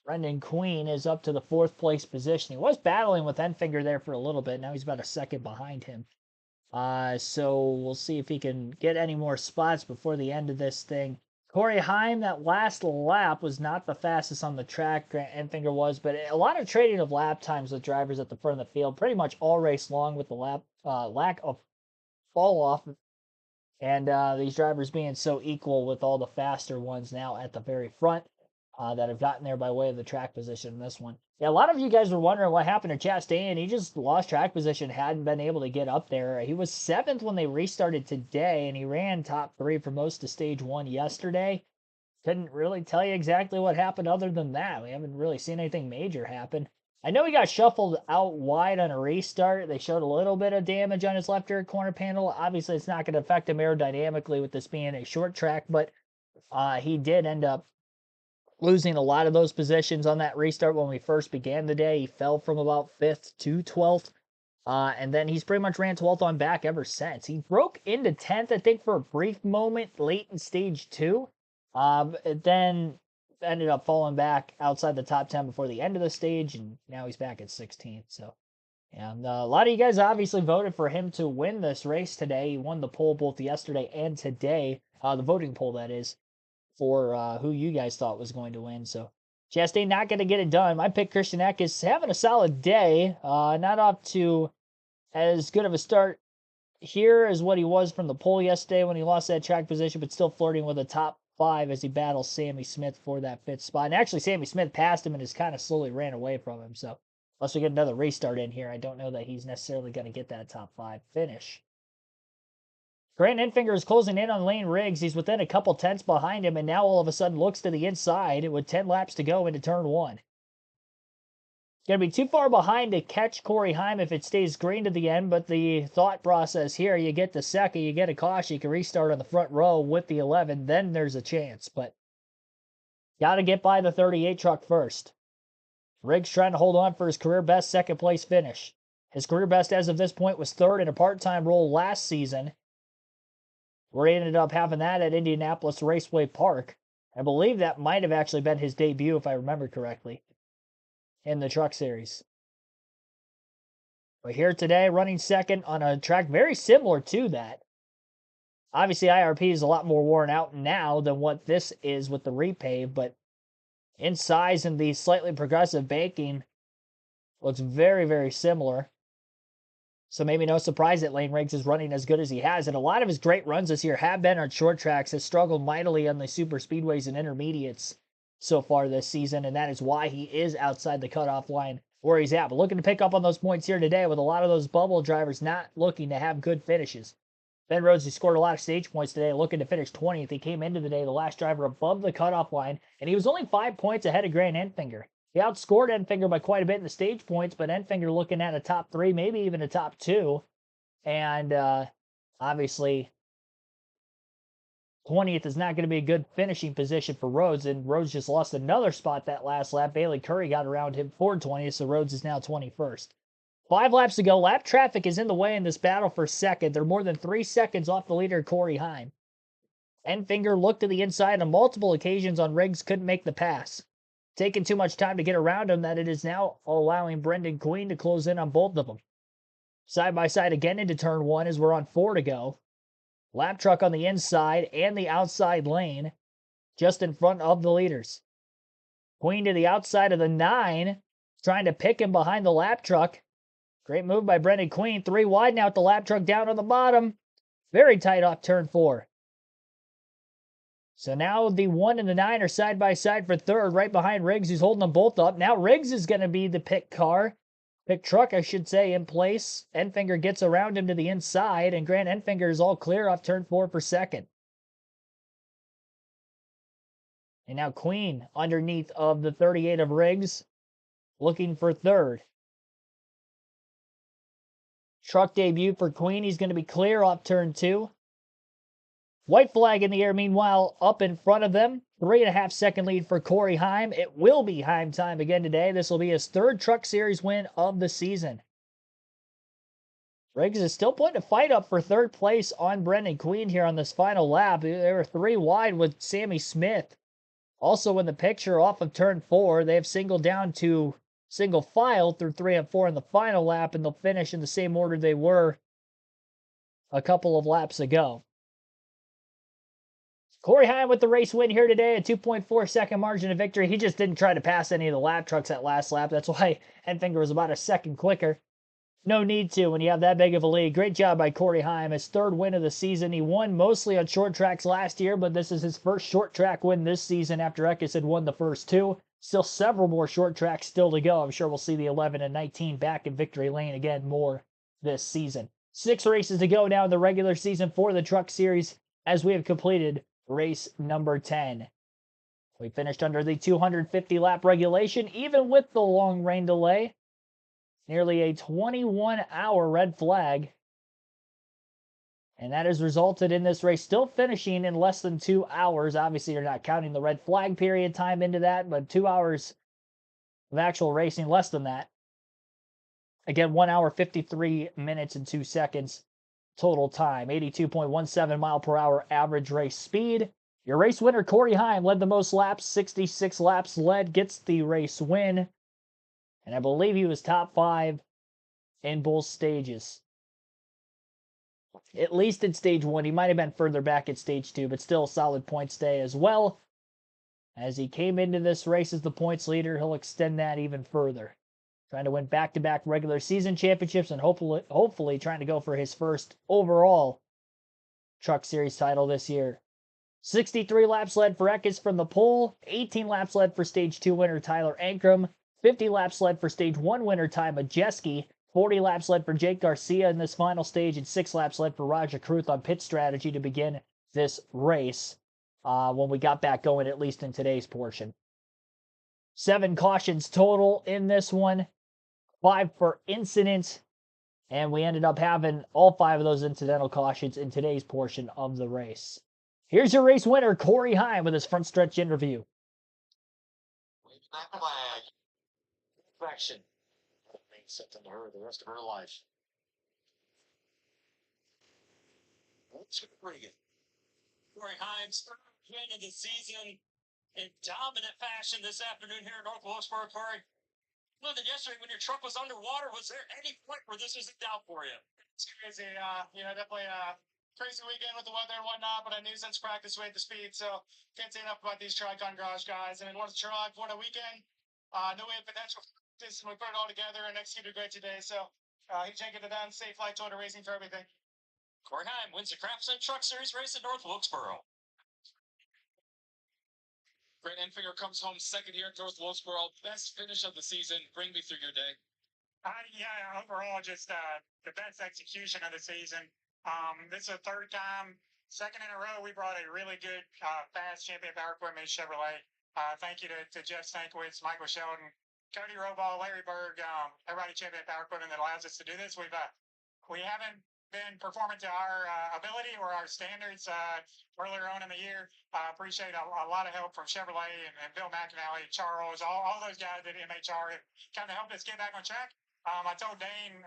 Brendan Queen is up to the 4th place position. He was battling with Enfinger there for a little bit. Now he's about a second behind him. So we'll see if he can get any more spots before the end of this thing. Cory Heim, that last lap was not the fastest on the track. Grant Enfinger was, but a lot of trading of lap times with drivers at the front of the field, pretty much all race long, with the lack of fall off, and these drivers being so equal with all the faster ones now at the very front that have gotten there by way of the track position in this one. Yeah, a lot of you guys were wondering what happened to Chastain. He just lost track position, hadn't been able to get up there. He was 7th when they restarted today, and he ran top 3 for most of stage 1 yesterday. Couldn't really tell you exactly what happened other than that. We haven't really seen anything major happen. I know he got shuffled out wide on a restart. They showed a little bit of damage on his left rear corner panel. Obviously, it's not going to affect him aerodynamically with this being a short track, but he did end up losing a lot of those positions on that restart when we first began the day. He fell from about 5th to 12th. And then he's pretty much ran 12th on back ever since. He broke into 10th, I think, for a brief moment late in stage 2. Then ended up falling back outside the top 10 before the end of the stage, and now he's back at 16th. So, and a lot of you guys obviously voted for him to win this race today. He won the poll both yesterday and today, the voting poll, that is, for who you guys thought was going to win. So Chastain not going to get it done. My pick, Christian Eck, is having a solid day. Not off to as good of a start here as what he was from the pole yesterday when he lost that track position, but still flirting with a top 5 as he battles Sammy Smith for that 5th spot. And actually, Sammy Smith passed him and has kind of slowly ran away from him. So unless we get another restart in here, I don't know that he's necessarily going to get that top 5 finish. Grant Enfinger is closing in on Lane Riggs. He's within a couple tenths behind him, and now all of a sudden looks to the inside with 10 laps to go into turn 1. Going to be too far behind to catch Cory Heim if it stays green to the end, but the thought process here, you get the second, you get a caution, you can restart on the front row with the 11, then there's a chance, but got to get by the 38 truck first. Riggs trying to hold on for his career best second place finish. His career best as of this point was 3rd in a part-time role last season, where he ended up having that at Indianapolis Raceway Park. I believe that might have actually been his debut, if I remember correctly, in the Truck Series. But here today, running second on a track very similar to that. Obviously, IRP is a lot more worn out now than what this is with the repave, but in size and the slightly progressive banking, looks very, very similar. So maybe no surprise that Lane Riggs is running as good as he has. And a lot of his great runs this year have been on short tracks, has struggled mightily on the super speedways and intermediates so far this season. And that is why he is outside the cutoff line where he's at. But looking to pick up on those points here today with a lot of those bubble drivers not looking to have good finishes. Ben Rhodes, he scored a lot of stage points today, looking to finish 20th. He came into the day the last driver above the cutoff line, and he was only 5 points ahead of Grant Enfinger. He outscored Enfinger by quite a bit in the stage points, but Enfinger looking at a top 3, maybe even a top 2. And obviously, 20th is not going to be a good finishing position for Rhodes, and Rhodes just lost another spot that last lap. Bailey Curry got around him for 20th, so Rhodes is now 21st. 5 laps to go. Lap traffic is in the way in this battle for second. They're more than 3 seconds off the leader, Cory Heim. Enfinger looked to the inside on multiple occasions on Riggs, couldn't make the pass. Taking too much time to get around him that it is now allowing Brendan Queen to close in on both of them. Side by side again into turn 1 as we're on 4 to go. Lap truck on the inside and the outside lane, just in front of the leaders. Queen to the outside of the 9, trying to pick him behind the lap truck. Great move by Brendan Queen. 3 wide now with the lap truck down on the bottom. Very tight off turn 4. So now the 1 and the 9 are side by side for third, right behind Riggs, who's holding them both up. Now Riggs is going to be the pick truck, I should say, in place. Enfinger gets around him to the inside, and Grant Enfinger is all clear off turn 4 for second. And now Queen underneath of the 38 of Riggs, looking for third. Truck debut for Queen. He's going to be clear off turn 2. White flag in the air, meanwhile, up in front of them. 3.5 second lead for Cory Heim. It will be Heim time again today. This will be his third Truck Series win of the season. Riggs is still putting a fight up for third place on Brendan Queen here on this final lap. They were 3 wide with Sammy Smith. Also in the picture off of turn 4, they have singled down to single file through 3 and 4 in the final lap, and they'll finish in the same order they were a couple of laps ago. Cory Heim with the race win here today, a 2.4 second margin of victory. He just didn't try to pass any of the lap trucks that last lap. That's why Enfinger was about a second quicker. No need to when you have that big of a lead. Great job by Cory Heim. His third win of the season. He won mostly on short tracks last year, but this is his first short track win this season after Eckes had won the first 2. Still several more short tracks still to go. I'm sure we'll see the 11 and 19 back in victory lane again more this season. 6 races to go now in the regular season for the Truck Series as we have completed race number 10. We finished under the 250 lap regulation, even with the long rain delay. Nearly a 21-hour red flag. And that has resulted in this race still finishing in less than 2 hours. Obviously, you're not counting the red flag period time into that, but 2 hours of actual racing, less than that. Again, 1 hour, 53 minutes and 2 seconds total time. 82.17 mile per hour average race speed. Your race winner, Cory Heim, led the most laps. 66 laps led, gets the race win. And I believe he was top 5 in both stages. At least in stage 1. He might have been further back at stage 2, but still a solid points day as well. As he came into this race as the points leader, he'll extend that even further. Trying to win back-to-back regular season championships and hopefully trying to go for his first overall Truck Series title this year. 63 laps led for Eckes from the pole. 18 laps led for stage 2 winner Tyler Ankrum. 50 laps led for stage 1 winner Ty Majeski. 40 laps led for Jake Garcia in this final stage, and 6 laps led for Roger Kruth on pit strategy to begin this race when we got back going, at least in today's portion. 7 cautions total in this one. 5 for incidents, and we ended up having all 5 of those incidental cautions in today's portion of the race. Here's your race winner, Cory Heim, with his front stretch interview. Waving that flag. Perfection. That means something to her the rest of her life. That's pretty good. Cory Heim's third win of the season in dominant fashion this afternoon here in North Wilkesboro. Cory, more than yesterday when your truck was underwater, was there any point where this was a doubt for you? It's crazy. Definitely crazy weekend with the weather and whatnot, but I knew since practice we had the speed, so can't say enough about these Tricon Garage guys. I mean, what a truck, what a weekend. Knew we had potential for this, and we put it all together and executed great today. So, huge thank you to them, Safe Flight Total Racing for everything. Cory Heim wins the Craftsman Truck Series race in North Wilkesboro. Grant Enfinger comes home second here at North Wilkesboro. Best finish of the season. Bring me through your day. Overall, just the best execution of the season. This is the third time, second in a row, we brought a really good, fast champion power equipment Chevrolet. Thank you to Jeff Stankiewicz, Michael Sheldon, Cody Roball, Larry Berg, everybody champion power equipment that allows us to do this. We haven't been performing to our ability or our standards earlier on in the year. Appreciate a lot of help from Chevrolet and Bill McAnally, Charles, all those guys at MHR have kind of helped us get back on track. I told Dane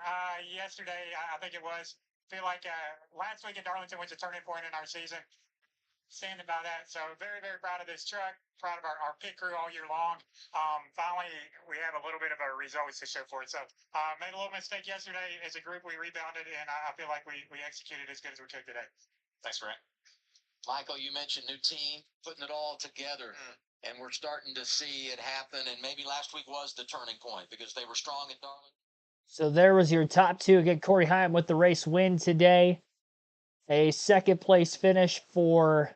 yesterday, I think it was, feel like last week at Darlington was a turning point in our season. Standing by that. So very, very proud of this truck. Proud of our pit crew all year long. Finally, we have a little bit of a results to show for it. So made a little mistake yesterday. As a group, we rebounded, and I feel like we executed as good as we could today. Thanks, Brent. Michael, you mentioned new team, putting it all together. and we're starting to see it happen. And maybe last week was the turning point because they were strong at Darling. So there was your top two. Again, Cory Heim with the race win today. A second place finish for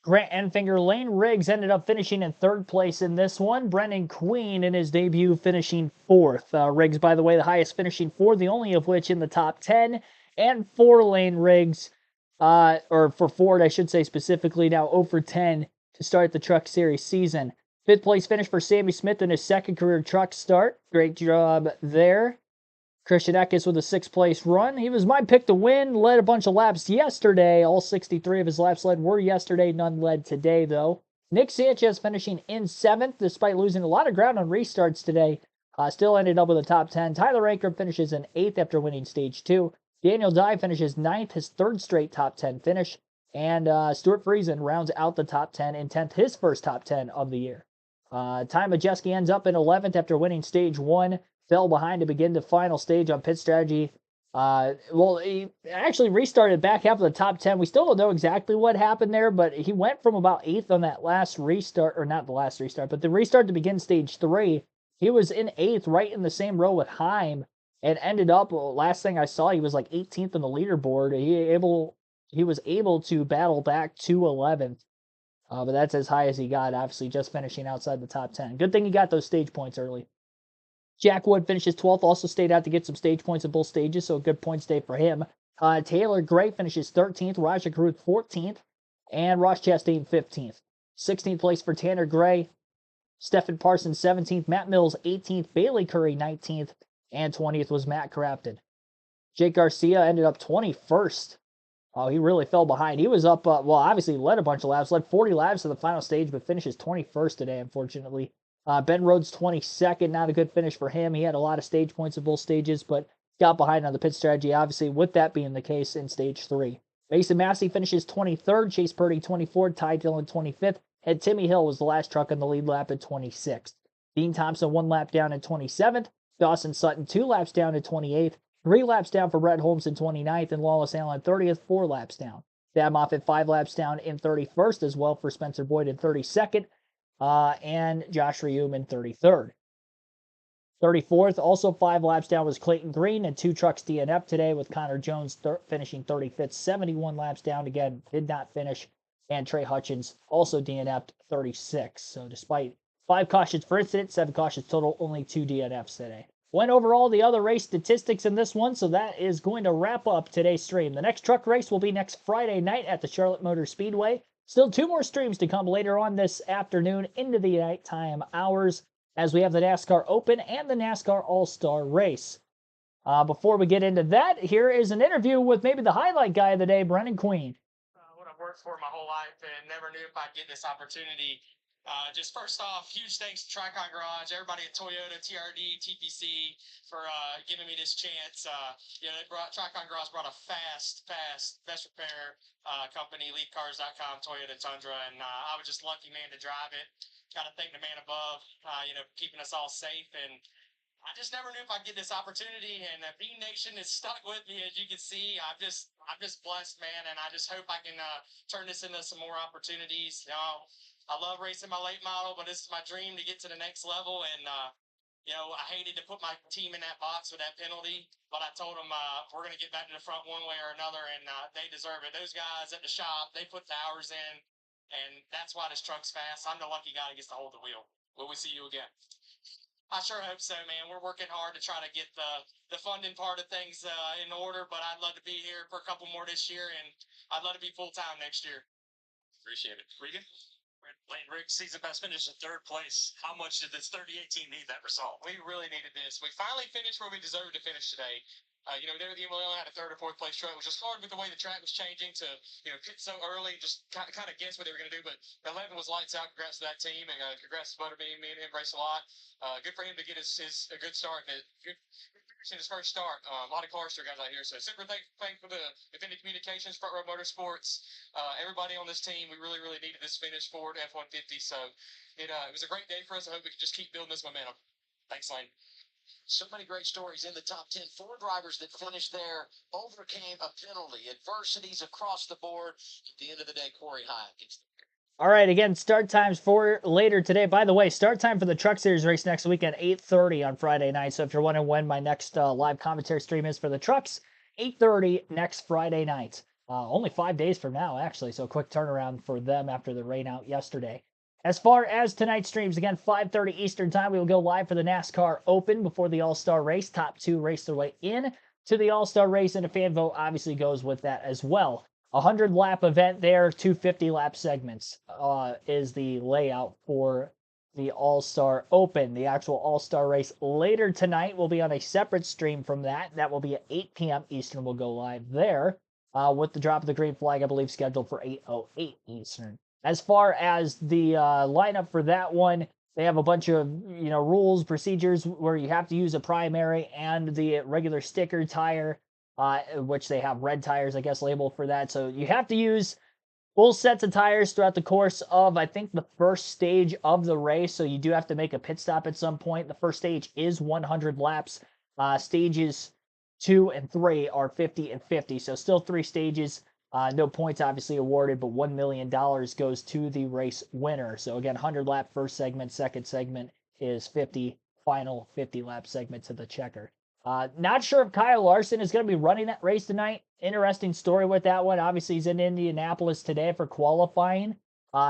Grant Enfinger. Lane Riggs ended up finishing in third place in this one. Brendan Queen in his debut finishing fourth. Riggs, by the way, the highest finishing four, the only of which in the top 10. And for Lane Riggs, or for Ford, I should say specifically, now 0 for 10 to start the Truck Series season. Fifth place finish for Sammy Smith in his second career truck start. Great job there. Christian Eckes with a sixth place run. He was my pick to win. Led a bunch of laps yesterday. All 63 of his laps led were yesterday. None led today, though. Nick Sanchez finishing in seventh, despite losing a lot of ground on restarts today. Still ended up with a top 10. Tyler Ankrum finishes in eighth after winning stage 2. Daniel Dye finishes ninth, his third straight top 10 finish. And Stuart Friesen rounds out the top 10 in 10th, his first top 10 of the year. Ty Majeski ends up in 11th after winning stage 1. Fell behind to begin the final stage on pit strategy. Well, he actually restarted back half of the top 10. We still don't know exactly what happened there, but he went from about 8th on that last restart, or not the last restart, but the restart to begin stage 3. He was in 8th, right in the same row with Heim, and ended up, last thing I saw, he was like 18th on the leaderboard. He was able to battle back to 11th. But that's as high as he got, obviously, just finishing outside the top 10. Good thing he got those stage points early. Jack Wood finishes 12th, also stayed out to get some stage points at both stages, so a good points day for him. Taylor Gray finishes 13th, Raja Carruth 14th, and Ross Chastain 15th. 16th place for Tanner Gray, Stephen Parsons 17th, Matt Mills 18th, Bailey Curry 19th, and 20th was Matt Crafton. Jake Garcia ended up 21st. Oh, he really fell behind. He was up, well, obviously led a bunch of laps, led 40 laps to the final stage, but finishes 21st today, unfortunately. Ben Rhodes 22nd, not a good finish for him. He had a lot of stage points at both stages, but got behind on the pit strategy, obviously, with that being the case in stage 3. Mason Massey finishes 23rd, Chase Purdy 24th, Ty Dillon 25th, and Timmy Hill was the last truck in the lead lap at 26th. Dean Thompson 1 lap down at 27th, Dawson Sutton 2 laps down at 28th, 3 laps down for Brett Holmes in 29th, and Lawless Allen 30th, 4 laps down. Thad Moffitt 5 laps down in 31st as well for Spencer Boyd in 32nd. And Josh Reum in 33rd. 34th, also 5 laps down, was Clayton Green, and 2 trucks DNF today, with Connor Jones finishing 35th, 71 laps down. Again, did not finish. And Trey Hutchins also DNF'd 36. So despite 5 cautions for incident, 7 cautions total, only 2 DNFs today. Went over all the other race statistics in this one, so that is going to wrap up today's stream. The next truck race will be next Friday night at the Charlotte Motor Speedway. Still 2 more streams to come later on this afternoon into the nighttime hours as we have the NASCAR Open and the NASCAR All-Star Race. Before we get into that, here is an interview with maybe the highlight guy of the day, Brendan Queen. What I've worked for my whole life and never knew if I'd get this opportunity. Just first off, huge thanks to Tricon Garage, everybody at Toyota, TRD, TPC for giving me this chance. Tricon Garage brought a fast repair company, leadcars.com, Toyota Tundra, and I was just lucky, man, to drive it. Got to thank the man above, keeping us all safe. And I just never knew if I'd get this opportunity, and Bean Nation is stuck with me, as you can see. I'm just blessed, man, and I just hope I can turn this into some more opportunities. I love racing my late model, but this is my dream to get to the next level. And I hated to put my team in that box with that penalty, but I told them we're going to get back to the front one way or another, and they deserve it. Those guys at the shop, they put the hours in, and that's why this truck's fast. I'm the lucky guy that gets to hold the wheel. Will we see you again? I sure hope so, man. We're working hard to try to get the funding part of things in order, but I'd love to be here for a couple more this year, and I'd love to be full-time next year. Appreciate it. Regan? Lane Riggs, season best finish in 3rd place. How much did this 3018 need that result? We really needed this. We finally finished where we deserved to finish today. We only had a 3rd or 4th place truck, which was hard with the way the track was changing to, pit so early, just kind of guess what they were going to do. But 11 was lights out. Congrats to that team, and congrats to Butterbean. Me and him raced a lot. Good for him to get a good start and in his first start. A lot of Clarkster guys out here. So super thankful to Defending Communications, Front Row Motorsports, everybody on this team. We really, really needed this finish Ford F-150. So it was a great day for us. I hope we can just keep building this momentum. Thanks, Lane. So many great stories in the top 10. 4 drivers that finished there overcame a penalty, adversities across the board. At the end of the day, Cory Heim gets All right, again, start times for later today. By the way, start time for the Truck Series race next weekend, 8:30 on Friday night. So if you're wondering when my next live commentary stream is for the trucks, 8:30 next Friday night. Only 5 days from now, actually. So quick turnaround for them after the rain out yesterday. As far as tonight's streams, again, 5:30 Eastern time, we will go live for the NASCAR Open before the All-Star race. Top 2 race their way in to the All-Star race, and a fan vote obviously goes with that as well. 100-lap event there, 250-lap segments is the layout for the All-Star Open. The actual All-Star race later tonight will be on a separate stream from that. That will be at 8 p.m. Eastern. We'll go live there with the drop of the green flag, I believe, scheduled for 8:08 Eastern. As far as the lineup for that one, they have a bunch of rules, procedures where you have to use a primary and the regular sticker tire. Which they have red tires, I guess, labeled for that. So you have to use full sets of tires throughout the course of, I think, the first stage of the race. So you do have to make a pit stop at some point. The first stage is 100 laps. Stages 2 and 3 are 50 and 50. So still 3 stages. No points obviously awarded, but $1 million goes to the race winner. So again, 100 lap first segment, second segment is 50, final 50 lap segment to the checker. Not sure if Kyle Larson is going to be running that race tonight. Interesting story with that one. Obviously, he's in Indianapolis today for qualifying.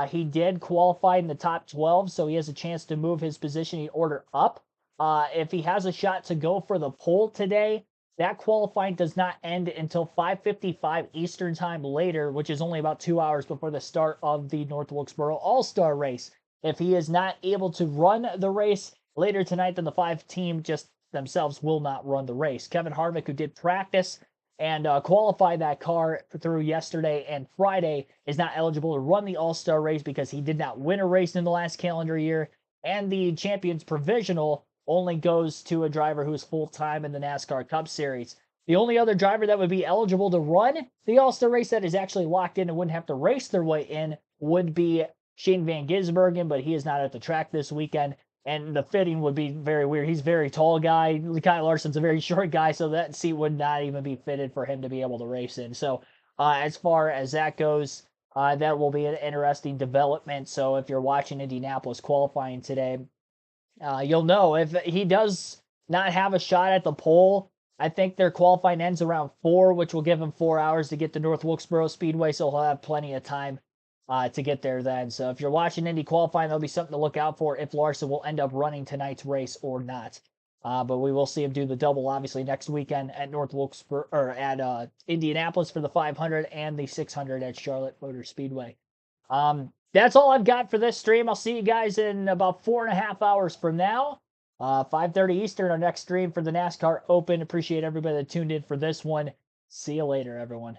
He did qualify in the top 12, so he has a chance to move his positioning order up. If he has a shot to go for the pole today, that qualifying does not end until 5:55 Eastern time later, which is only about 2 hours before the start of the North Wilkesboro All-Star race. If he is not able to run the race later tonight, then the 5 team just themselves will not run the race. Kevin Harvick, who did practice and qualify that car through yesterday and Friday, is not eligible to run the All-Star race because he did not win a race in the last calendar year, and the Champions Provisional only goes to a driver who is full-time in the NASCAR Cup Series. The only other driver that would be eligible to run the All-Star race that is actually locked in and wouldn't have to race their way in would be Shane Van Gisbergen, but he is not at the track this weekend. And the fitting would be very weird. He's a very tall guy. Kyle Larson's a very short guy, so that seat would not even be fitted for him to be able to race in. So as far as that goes, that will be an interesting development. So if you're watching Indianapolis qualifying today, you'll know if he does not have a shot at the pole. I think their qualifying ends around 4, which will give him 4 hours to get to North Wilkesboro Speedway, so he'll have plenty of time to get there then. So if you're watching Indy qualifying, there'll be something to look out for if Larson will end up running tonight's race or not. But we will see him do the double, obviously, next weekend at North Wilkesboro, or at Indianapolis for the 500 and the 600 at Charlotte Motor Speedway. That's all I've got for this stream. I'll see you guys in about 4.5 hours from now. 5:30 Eastern, our next stream for the NASCAR Open. Appreciate everybody that tuned in for this one. See you later, everyone.